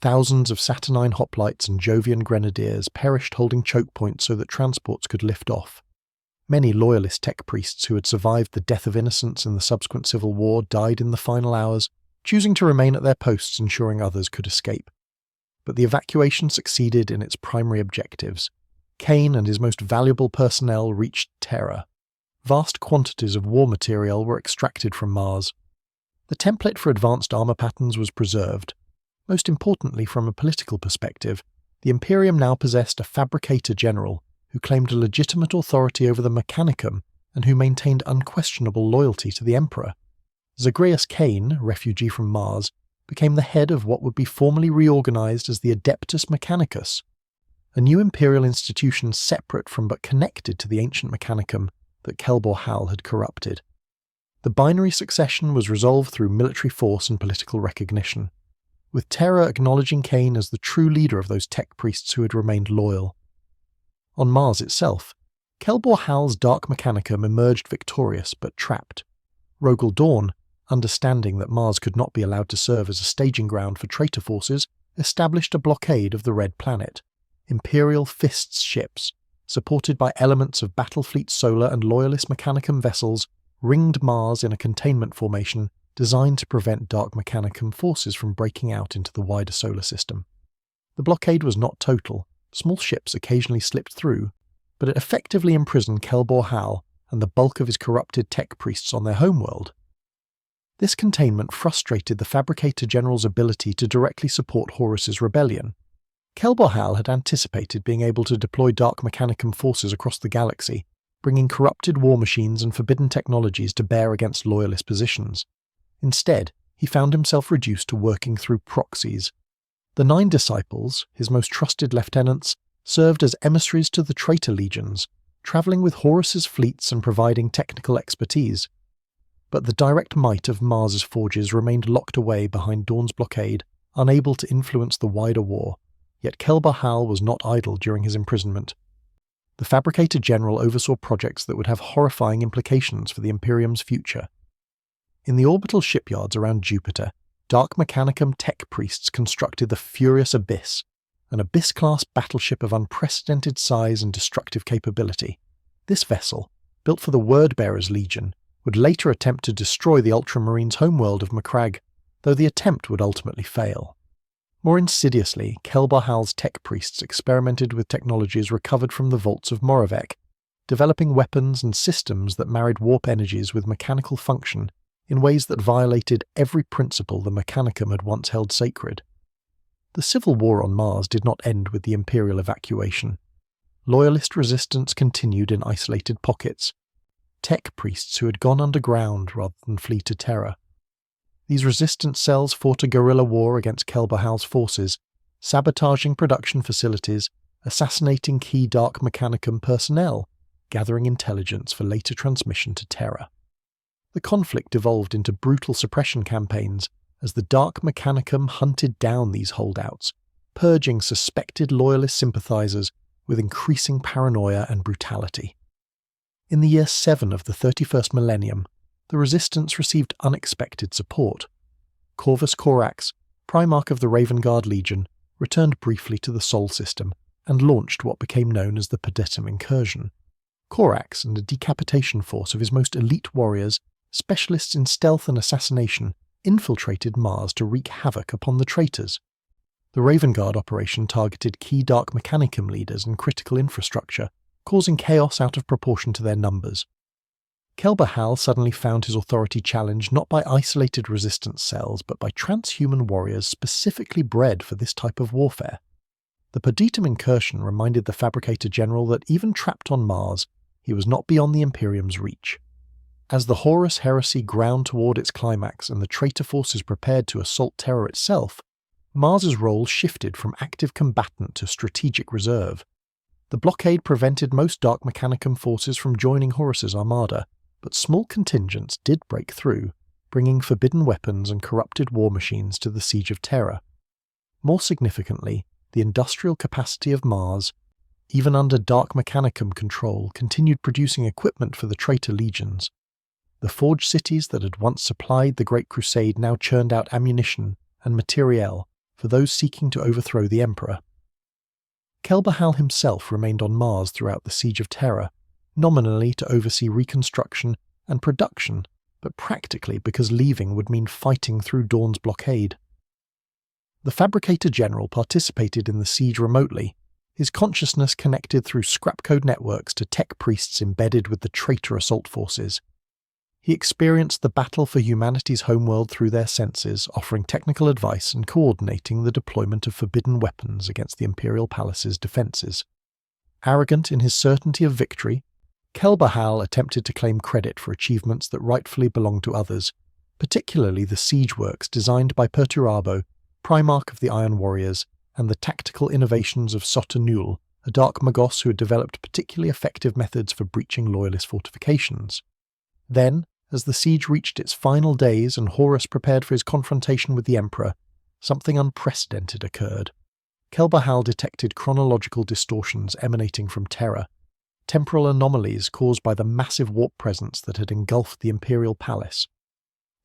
Thousands of Saturnine hoplites and Jovian grenadiers perished holding choke points so that transports could lift off. Many Loyalist tech priests who had survived the death of innocents in the subsequent civil war died in the final hours, choosing to remain at their posts ensuring others could escape. But the evacuation succeeded in its primary objectives. Kane and his most valuable personnel reached Terra. Vast quantities of war material were extracted from Mars. The template for advanced armor patterns was preserved. Most importantly, from a political perspective, the Imperium now possessed a fabricator general who claimed a legitimate authority over the Mechanicum and who maintained unquestionable loyalty to the Emperor. Zagreus Kane, refugee from Mars, became the head of what would be formally reorganized as the Adeptus Mechanicus, a new imperial institution separate from but connected to the ancient Mechanicum that Kelbor Hal had corrupted. The binary succession was resolved through military force and political recognition, with Terra acknowledging Kane as the true leader of those tech priests who had remained loyal. On Mars itself, Kelbor Hal's Dark Mechanicum emerged victorious but trapped. Rogel Dawn, understanding that Mars could not be allowed to serve as a staging ground for traitor forces, established a blockade of the Red Planet. Imperial Fists ships, supported by elements of Battlefleet Solar and Loyalist Mechanicum vessels, ringed Mars in a containment formation designed to prevent Dark Mechanicum forces from breaking out into the wider solar system. The blockade was not total. Small ships occasionally slipped through, but it effectively imprisoned Kelbor Hal and the bulk of his corrupted tech priests on their homeworld. This containment frustrated the Fabricator General's ability to directly support Horus's rebellion. Kelbor Hal had anticipated being able to deploy Dark Mechanicum forces across the galaxy, bringing corrupted war machines and forbidden technologies to bear against Loyalist positions. Instead, he found himself reduced to working through proxies. The 9 disciples, his most trusted lieutenants, served as emissaries to the traitor legions, travelling with Horus's fleets and providing technical expertise. But the direct might of Mars's forges remained locked away behind Dawn's blockade, unable to influence the wider war, yet Kelbor Hal was not idle during his imprisonment. The Fabricator General oversaw projects that would have horrifying implications for the Imperium's future. In the orbital shipyards around Jupiter, Dark Mechanicum tech priests constructed the Furious Abyss, an Abyss-class battleship of unprecedented size and destructive capability. This vessel, built for the Wordbearers Legion, would later attempt to destroy the Ultramarines' homeworld of Macragge, though the attempt would ultimately fail. More insidiously, Kelbor Hal's tech priests experimented with technologies recovered from the vaults of Moravec, developing weapons and systems that married warp energies with mechanical function in ways that violated every principle the Mechanicum had once held sacred. The civil war on Mars did not end with the Imperial evacuation. Loyalist resistance continued in isolated pockets, tech priests who had gone underground rather than flee to Terra. These resistance cells fought a guerrilla war against Kelbor Hal's forces, sabotaging production facilities, assassinating key Dark Mechanicum personnel, gathering intelligence for later transmission to Terra. The conflict evolved into brutal suppression campaigns as the Dark Mechanicum hunted down these holdouts, purging suspected loyalist sympathizers with increasing paranoia and brutality. In the year 7 of the 31st millennium, the Resistance received unexpected support. Corvus Corax, Primarch of the Raven Guard Legion, returned briefly to the Sol system and launched what became known as the Pedetum Incursion. Corax and a decapitation force of his most elite warriors, specialists in stealth and assassination, infiltrated Mars to wreak havoc upon the traitors. The Raven Guard operation targeted key Dark Mechanicum leaders and critical infrastructure, causing chaos out of proportion to their numbers. Kelbor Hal suddenly found his authority challenged not by isolated resistance cells but by transhuman warriors specifically bred for this type of warfare. The Pedetum Incursion reminded the Fabricator General that even trapped on Mars, he was not beyond the Imperium's reach. As the Horus heresy ground toward its climax and the traitor forces prepared to assault Terra itself, Mars's role shifted from active combatant to strategic reserve. The blockade prevented most Dark Mechanicum forces from joining Horus's armada, but small contingents did break through, bringing forbidden weapons and corrupted war machines to the siege of Terra. More significantly, the industrial capacity of Mars, even under Dark Mechanicum control, continued producing equipment for the traitor legions. The forged cities that had once supplied the Great Crusade now churned out ammunition and materiel for those seeking to overthrow the Emperor. Kelbor Hal himself remained on Mars throughout the siege of Terra, nominally to oversee reconstruction and production, but practically because leaving would mean fighting through Dawn's blockade. The Fabricator General participated in the siege remotely, his consciousness connected through scrapcode networks to tech priests embedded with the traitor assault forces. He experienced the battle for humanity's homeworld through their senses, offering technical advice and coordinating the deployment of forbidden weapons against the Imperial Palace's defences. Arrogant in his certainty of victory, Kelbor Hal attempted to claim credit for achievements that rightfully belonged to others, particularly the siege works designed by Perturabo, Primarch of the Iron Warriors, and the tactical innovations of Sota Nul, a Dark Magos who had developed particularly effective methods for breaching loyalist fortifications. Then, as the siege reached its final days and Horus prepared for his confrontation with the Emperor, something unprecedented occurred. Kelbor Hal detected chronological distortions emanating from Terra, temporal anomalies caused by the massive warp presence that had engulfed the Imperial Palace.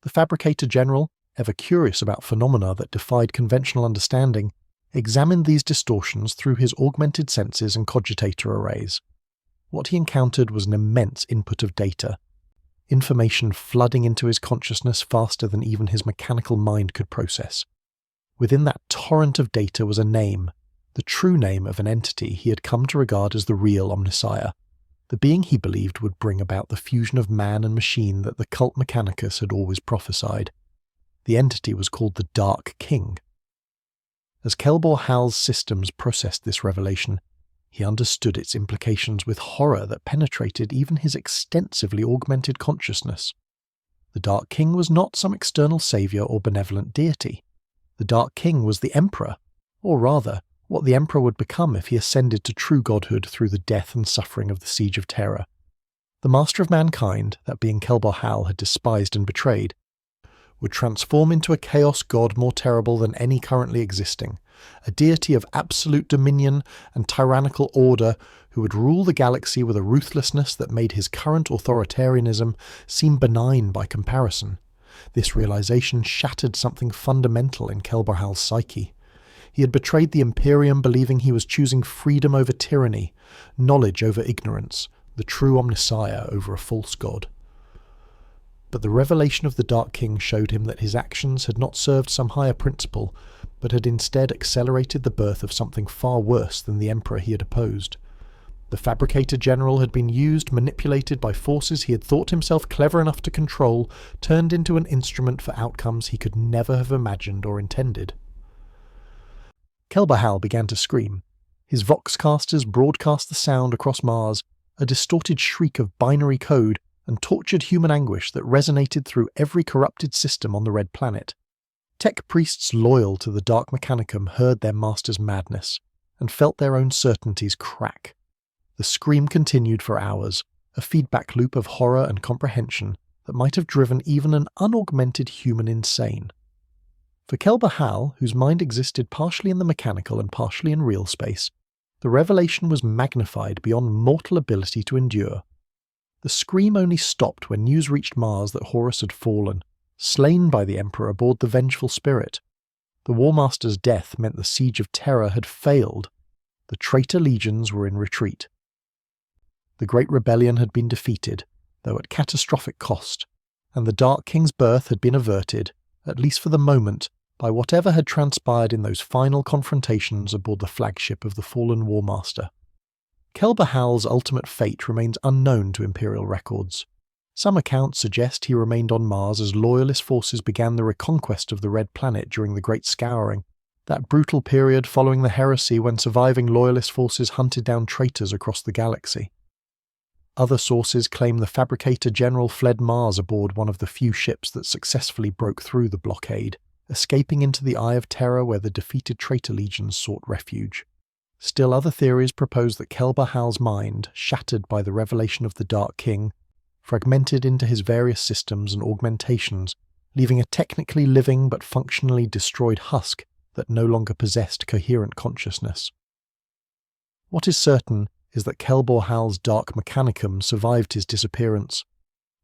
The Fabricator General, ever curious about phenomena that defied conventional understanding, examined these distortions through his augmented senses and cogitator arrays. What he encountered was an immense input of data, information flooding into his consciousness faster than even his mechanical mind could process. Within that torrent of data was a name, the true name of an entity he had come to regard as the real Omnissiah, the being he believed would bring about the fusion of man and machine that the cult Mechanicus had always prophesied. The entity was called the Dark King. As Kelbor Hal's systems processed this revelation, he understood its implications with horror that penetrated even his extensively augmented consciousness. The Dark King was not some external saviour or benevolent deity. The Dark King was the Emperor, or rather, what the Emperor would become if he ascended to true godhood through the death and suffering of the Siege of Terra. The Master of Mankind, that being Kelbor Hal had despised and betrayed, would transform into a chaos god more terrible than any currently existing, a deity of absolute dominion and tyrannical order who would rule the galaxy with a ruthlessness that made his current authoritarianism seem benign by comparison. This realization shattered something fundamental in Kelbor Hal's psyche. He had betrayed the Imperium, believing he was choosing freedom over tyranny, knowledge over ignorance, the true omnissiah over a false god. But the revelation of the Dark King showed him that his actions had not served some higher principle, but had instead accelerated the birth of something far worse than the Emperor he had opposed. The Fabricator General had been manipulated by forces he had thought himself clever enough to control, turned into an instrument for outcomes he could never have imagined or intended. Kelbor Hal began to scream. His voxcasters broadcast the sound across Mars, a distorted shriek of binary code and tortured human anguish that resonated through every corrupted system on the Red Planet. Tech priests loyal to the Dark Mechanicum heard their master's madness, and felt their own certainties crack. The scream continued for hours, a feedback loop of horror and comprehension that might have driven even an unaugmented human insane. For Kelbor Hal, whose mind existed partially in the mechanical and partially in real space, the revelation was magnified beyond mortal ability to endure. The scream only stopped when news reached Mars that Horus had fallen, slain by the Emperor aboard the Vengeful Spirit. The War Master's death meant the Siege of Terra had failed. The traitor legions were in retreat. The Great Rebellion had been defeated, though at catastrophic cost, and the Dark King's birth had been averted, at least for the moment, by whatever had transpired in those final confrontations aboard the flagship of the fallen War Master. Kelbor Hal's ultimate fate remains unknown to Imperial records. Some accounts suggest he remained on Mars as Loyalist forces began the reconquest of the Red Planet during the Great Scouring, that brutal period following the heresy when surviving Loyalist forces hunted down traitors across the galaxy. Other sources claim the Fabricator General fled Mars aboard one of the few ships that successfully broke through the blockade, escaping into the Eye of Terror where the defeated traitor legions sought refuge. Still other theories propose that Kelbor Hal's mind, shattered by the revelation of the Dark King, fragmented into his various systems and augmentations, leaving a technically living but functionally destroyed husk that no longer possessed coherent consciousness. What is certain is that Kelbor Hal's Dark Mechanicum survived his disappearance.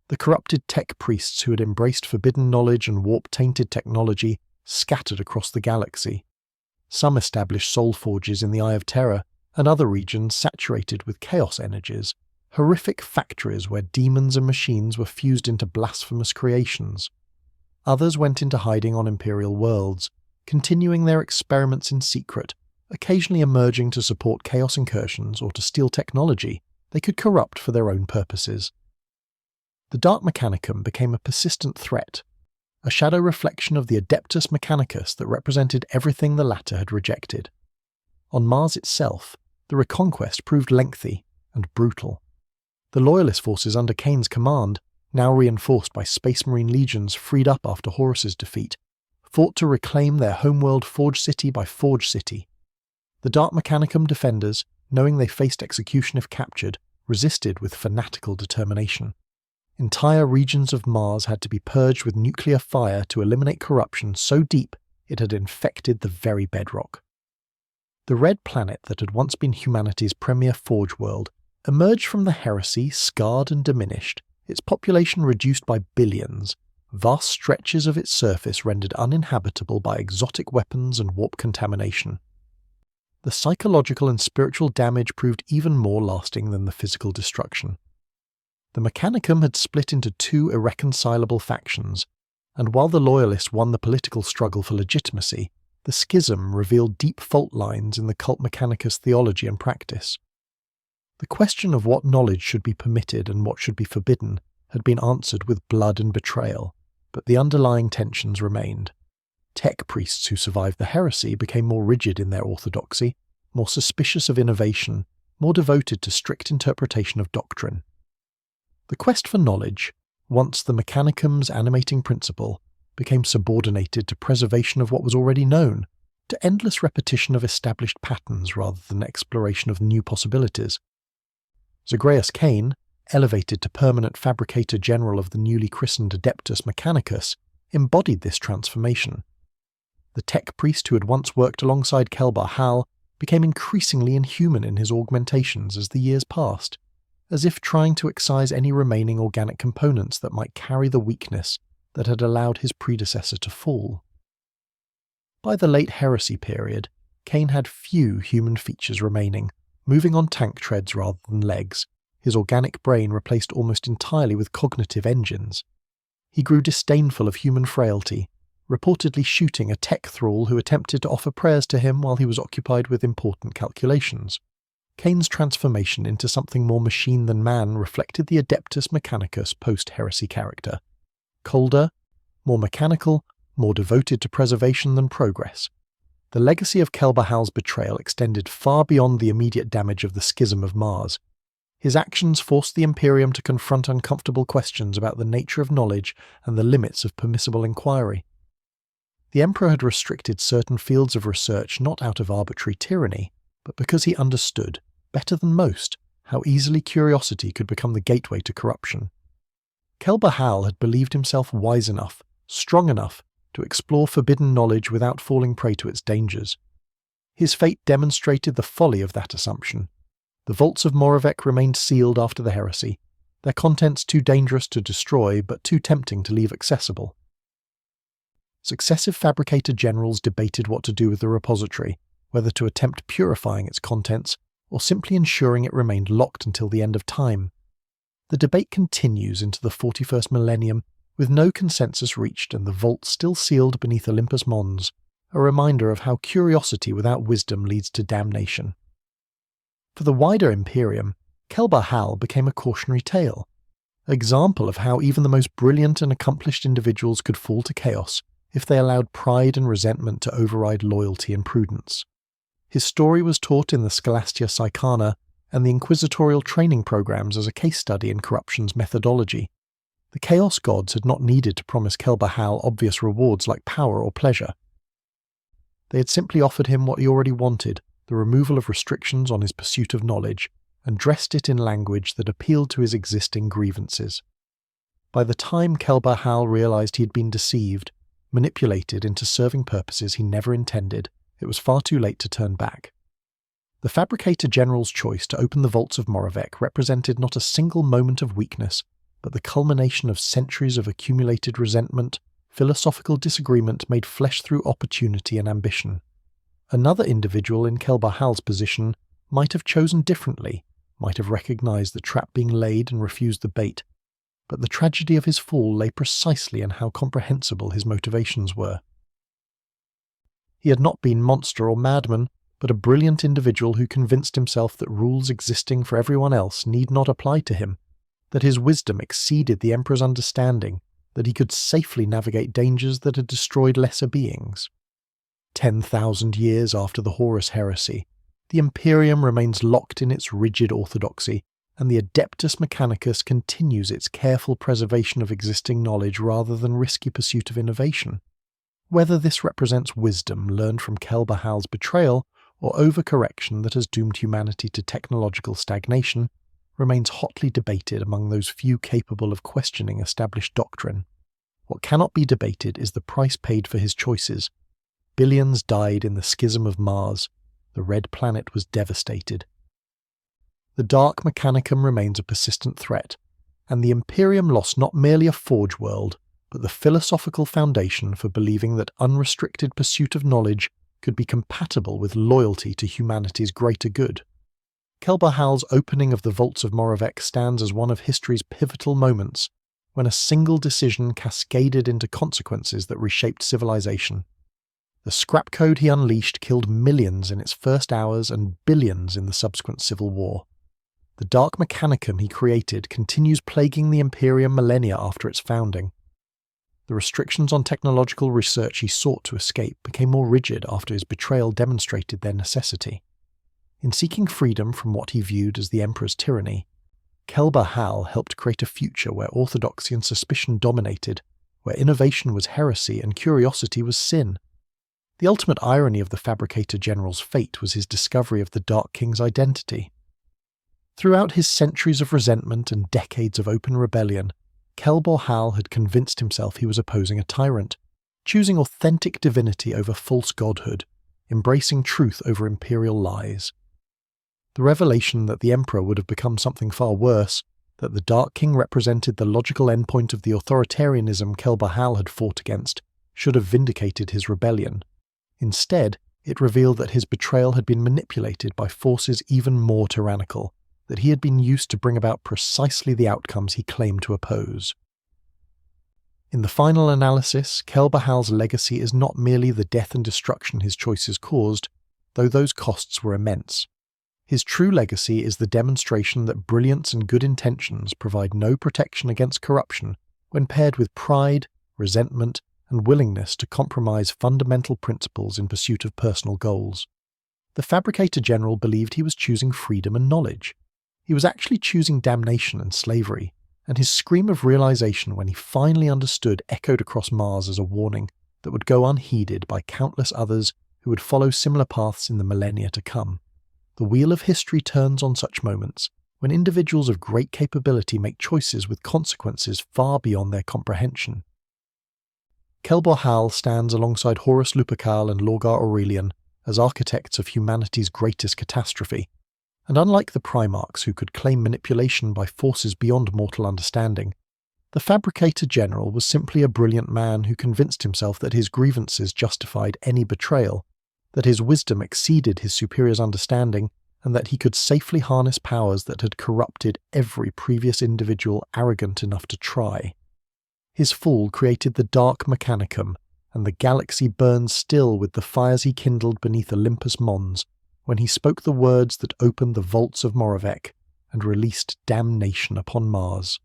The corrupted tech priests who had embraced forbidden knowledge and warp-tainted technology scattered across the galaxy. Some established soul forges in the Eye of Terror, and other regions saturated with chaos energies, horrific factories where demons and machines were fused into blasphemous creations. Others went into hiding on Imperial worlds, continuing their experiments in secret, occasionally emerging to support chaos incursions or to steal technology they could corrupt for their own purposes. The Dark Mechanicum became a persistent threat, a shadow reflection of the Adeptus Mechanicus that represented everything the latter had rejected. On Mars itself, the reconquest proved lengthy and brutal. The Loyalist forces under Kane's command, now reinforced by Space Marine legions freed up after Horus's defeat, fought to reclaim their homeworld Forge City by Forge City. The Dark Mechanicum defenders, knowing they faced execution if captured, resisted with fanatical determination. Entire regions of Mars had to be purged with nuclear fire to eliminate corruption so deep it had infected the very bedrock. The Red Planet that had once been humanity's premier forge world emerged from the heresy scarred and diminished, its population reduced by billions, vast stretches of its surface rendered uninhabitable by exotic weapons and warp contamination. The psychological and spiritual damage proved even more lasting than the physical destruction. The Mechanicum had split into two irreconcilable factions, and while the Loyalists won the political struggle for legitimacy, the schism revealed deep fault lines in the cult Mechanicus theology and practice. The question of what knowledge should be permitted and what should be forbidden had been answered with blood and betrayal, but the underlying tensions remained. Tech priests who survived the heresy became more rigid in their orthodoxy, more suspicious of innovation, more devoted to strict interpretation of doctrine. The quest for knowledge, once the Mechanicum's animating principle, became subordinated to preservation of what was already known, to endless repetition of established patterns rather than exploration of new possibilities. Zagreus Cain, elevated to permanent fabricator general of the newly christened Adeptus Mechanicus, embodied this transformation. The tech priest who had once worked alongside Kelbor Hal became increasingly inhuman in his augmentations as the years passed, as if trying to excise any remaining organic components that might carry the weakness that had allowed his predecessor to fall. By the late heresy period, Cain had few human features remaining, moving on tank treads rather than legs, his organic brain replaced almost entirely with cognitive engines. He grew disdainful of human frailty, reportedly shooting a tech thrall who attempted to offer prayers to him while he was occupied with important calculations. Cain's transformation into something more machine than man reflected the Adeptus Mechanicus post-heresy character. Colder, more mechanical, more devoted to preservation than progress. The legacy of Kelbor Hal's betrayal extended far beyond the immediate damage of the Schism of Mars. His actions forced the Imperium to confront uncomfortable questions about the nature of knowledge and the limits of permissible inquiry. The Emperor had restricted certain fields of research not out of arbitrary tyranny, but because he understood, better than most, how easily curiosity could become the gateway to corruption. Kelbor Hal had believed himself wise enough, strong enough, to explore forbidden knowledge without falling prey to its dangers. His fate demonstrated the folly of that assumption. The vaults of Moravec remained sealed after the heresy, their contents too dangerous to destroy but too tempting to leave accessible. Successive fabricator generals debated what to do with the repository, whether to attempt purifying its contents or simply ensuring it remained locked until the end of time. The debate continues into the 41st millennium, with no consensus reached and the vault still sealed beneath Olympus Mons, a reminder of how curiosity without wisdom leads to damnation. For the wider Imperium, Kelbor Hal became a cautionary tale, an example of how even the most brilliant and accomplished individuals could fall to chaos if they allowed pride and resentment to override loyalty and prudence. His story was taught in the Scholastia Psychana and the inquisitorial training programs as a case study in corruption's methodology. The Chaos Gods had not needed to promise Kelbor Hal obvious rewards like power or pleasure. They had simply offered him what he already wanted, the removal of restrictions on his pursuit of knowledge, and dressed it in language that appealed to his existing grievances. By the time Kelbor Hal realized he had been deceived, manipulated into serving purposes he never intended, it was far too late to turn back. The Fabricator General's choice to open the vaults of Moravec represented not a single moment of weakness, but the culmination of centuries of accumulated resentment, philosophical disagreement made flesh through opportunity and ambition. Another individual in Kelbor Hal's position might have chosen differently, might have recognized the trap being laid and refused the bait, but the tragedy of his fall lay precisely in how comprehensible his motivations were. He had not been monster or madman, but a brilliant individual who convinced himself that rules existing for everyone else need not apply to him, that his wisdom exceeded the Emperor's understanding, that he could safely navigate dangers that had destroyed lesser beings. 10,000 years after the Horus heresy, the Imperium remains locked in its rigid orthodoxy, and the Adeptus Mechanicus continues its careful preservation of existing knowledge rather than risky pursuit of innovation. Whether this represents wisdom learned from Kelbor Hal's betrayal or overcorrection that has doomed humanity to technological stagnation remains hotly debated among those few capable of questioning established doctrine. What cannot be debated is the price paid for his choices. Billions died in the Schism of Mars. The Red Planet was devastated. The Dark Mechanicum remains a persistent threat, and the Imperium lost not merely a forge world, but the philosophical foundation for believing that unrestricted pursuit of knowledge could be compatible with loyalty to humanity's greater good. Kelbor Hal's opening of the vaults of Moravec stands as one of history's pivotal moments, when a single decision cascaded into consequences that reshaped civilization. The scrap code he unleashed killed millions in its first hours and billions in the subsequent civil war. The Dark Mechanicum he created continues plaguing the Imperium millennia after its founding. The restrictions on technological research he sought to escape became more rigid after his betrayal demonstrated their necessity. In seeking freedom from what he viewed as the Emperor's tyranny, Kelbor Hal helped create a future where orthodoxy and suspicion dominated, where innovation was heresy and curiosity was sin. The ultimate irony of the Fabricator General's fate was his discovery of the Dark King's identity. Throughout his centuries of resentment and decades of open rebellion, Kelbor Hal had convinced himself he was opposing a tyrant, choosing authentic divinity over false godhood, embracing truth over imperial lies. The revelation that the Emperor would have become something far worse, that the Dark King represented the logical endpoint of the authoritarianism Kelbor Hal had fought against, should have vindicated his rebellion. Instead, it revealed that his betrayal had been manipulated by forces even more tyrannical, that he had been used to bring about precisely the outcomes he claimed to oppose. In the final analysis, Kelbor Hal's legacy is not merely the death and destruction his choices caused, though those costs were immense. His true legacy is the demonstration that brilliance and good intentions provide no protection against corruption when paired with pride, resentment, and willingness to compromise fundamental principles in pursuit of personal goals. The Fabricator General believed he was choosing freedom and knowledge. He was actually choosing damnation and slavery, and his scream of realization when he finally understood echoed across Mars as a warning that would go unheeded by countless others who would follow similar paths in the millennia to come. The wheel of history turns on such moments, when individuals of great capability make choices with consequences far beyond their comprehension. Kelbor Hal stands alongside Horus Lupercal and Lorgar Aurelian as architects of humanity's greatest catastrophe, and unlike the Primarchs who could claim manipulation by forces beyond mortal understanding, the Fabricator General was simply a brilliant man who convinced himself that his grievances justified any betrayal, that his wisdom exceeded his superior's understanding, and that he could safely harness powers that had corrupted every previous individual arrogant enough to try. His fall created the dark Mechanicum, and the galaxy burns still with the fires he kindled beneath Olympus Mons, when he spoke the words that opened the vaults of Moravec and released damnation upon Mars.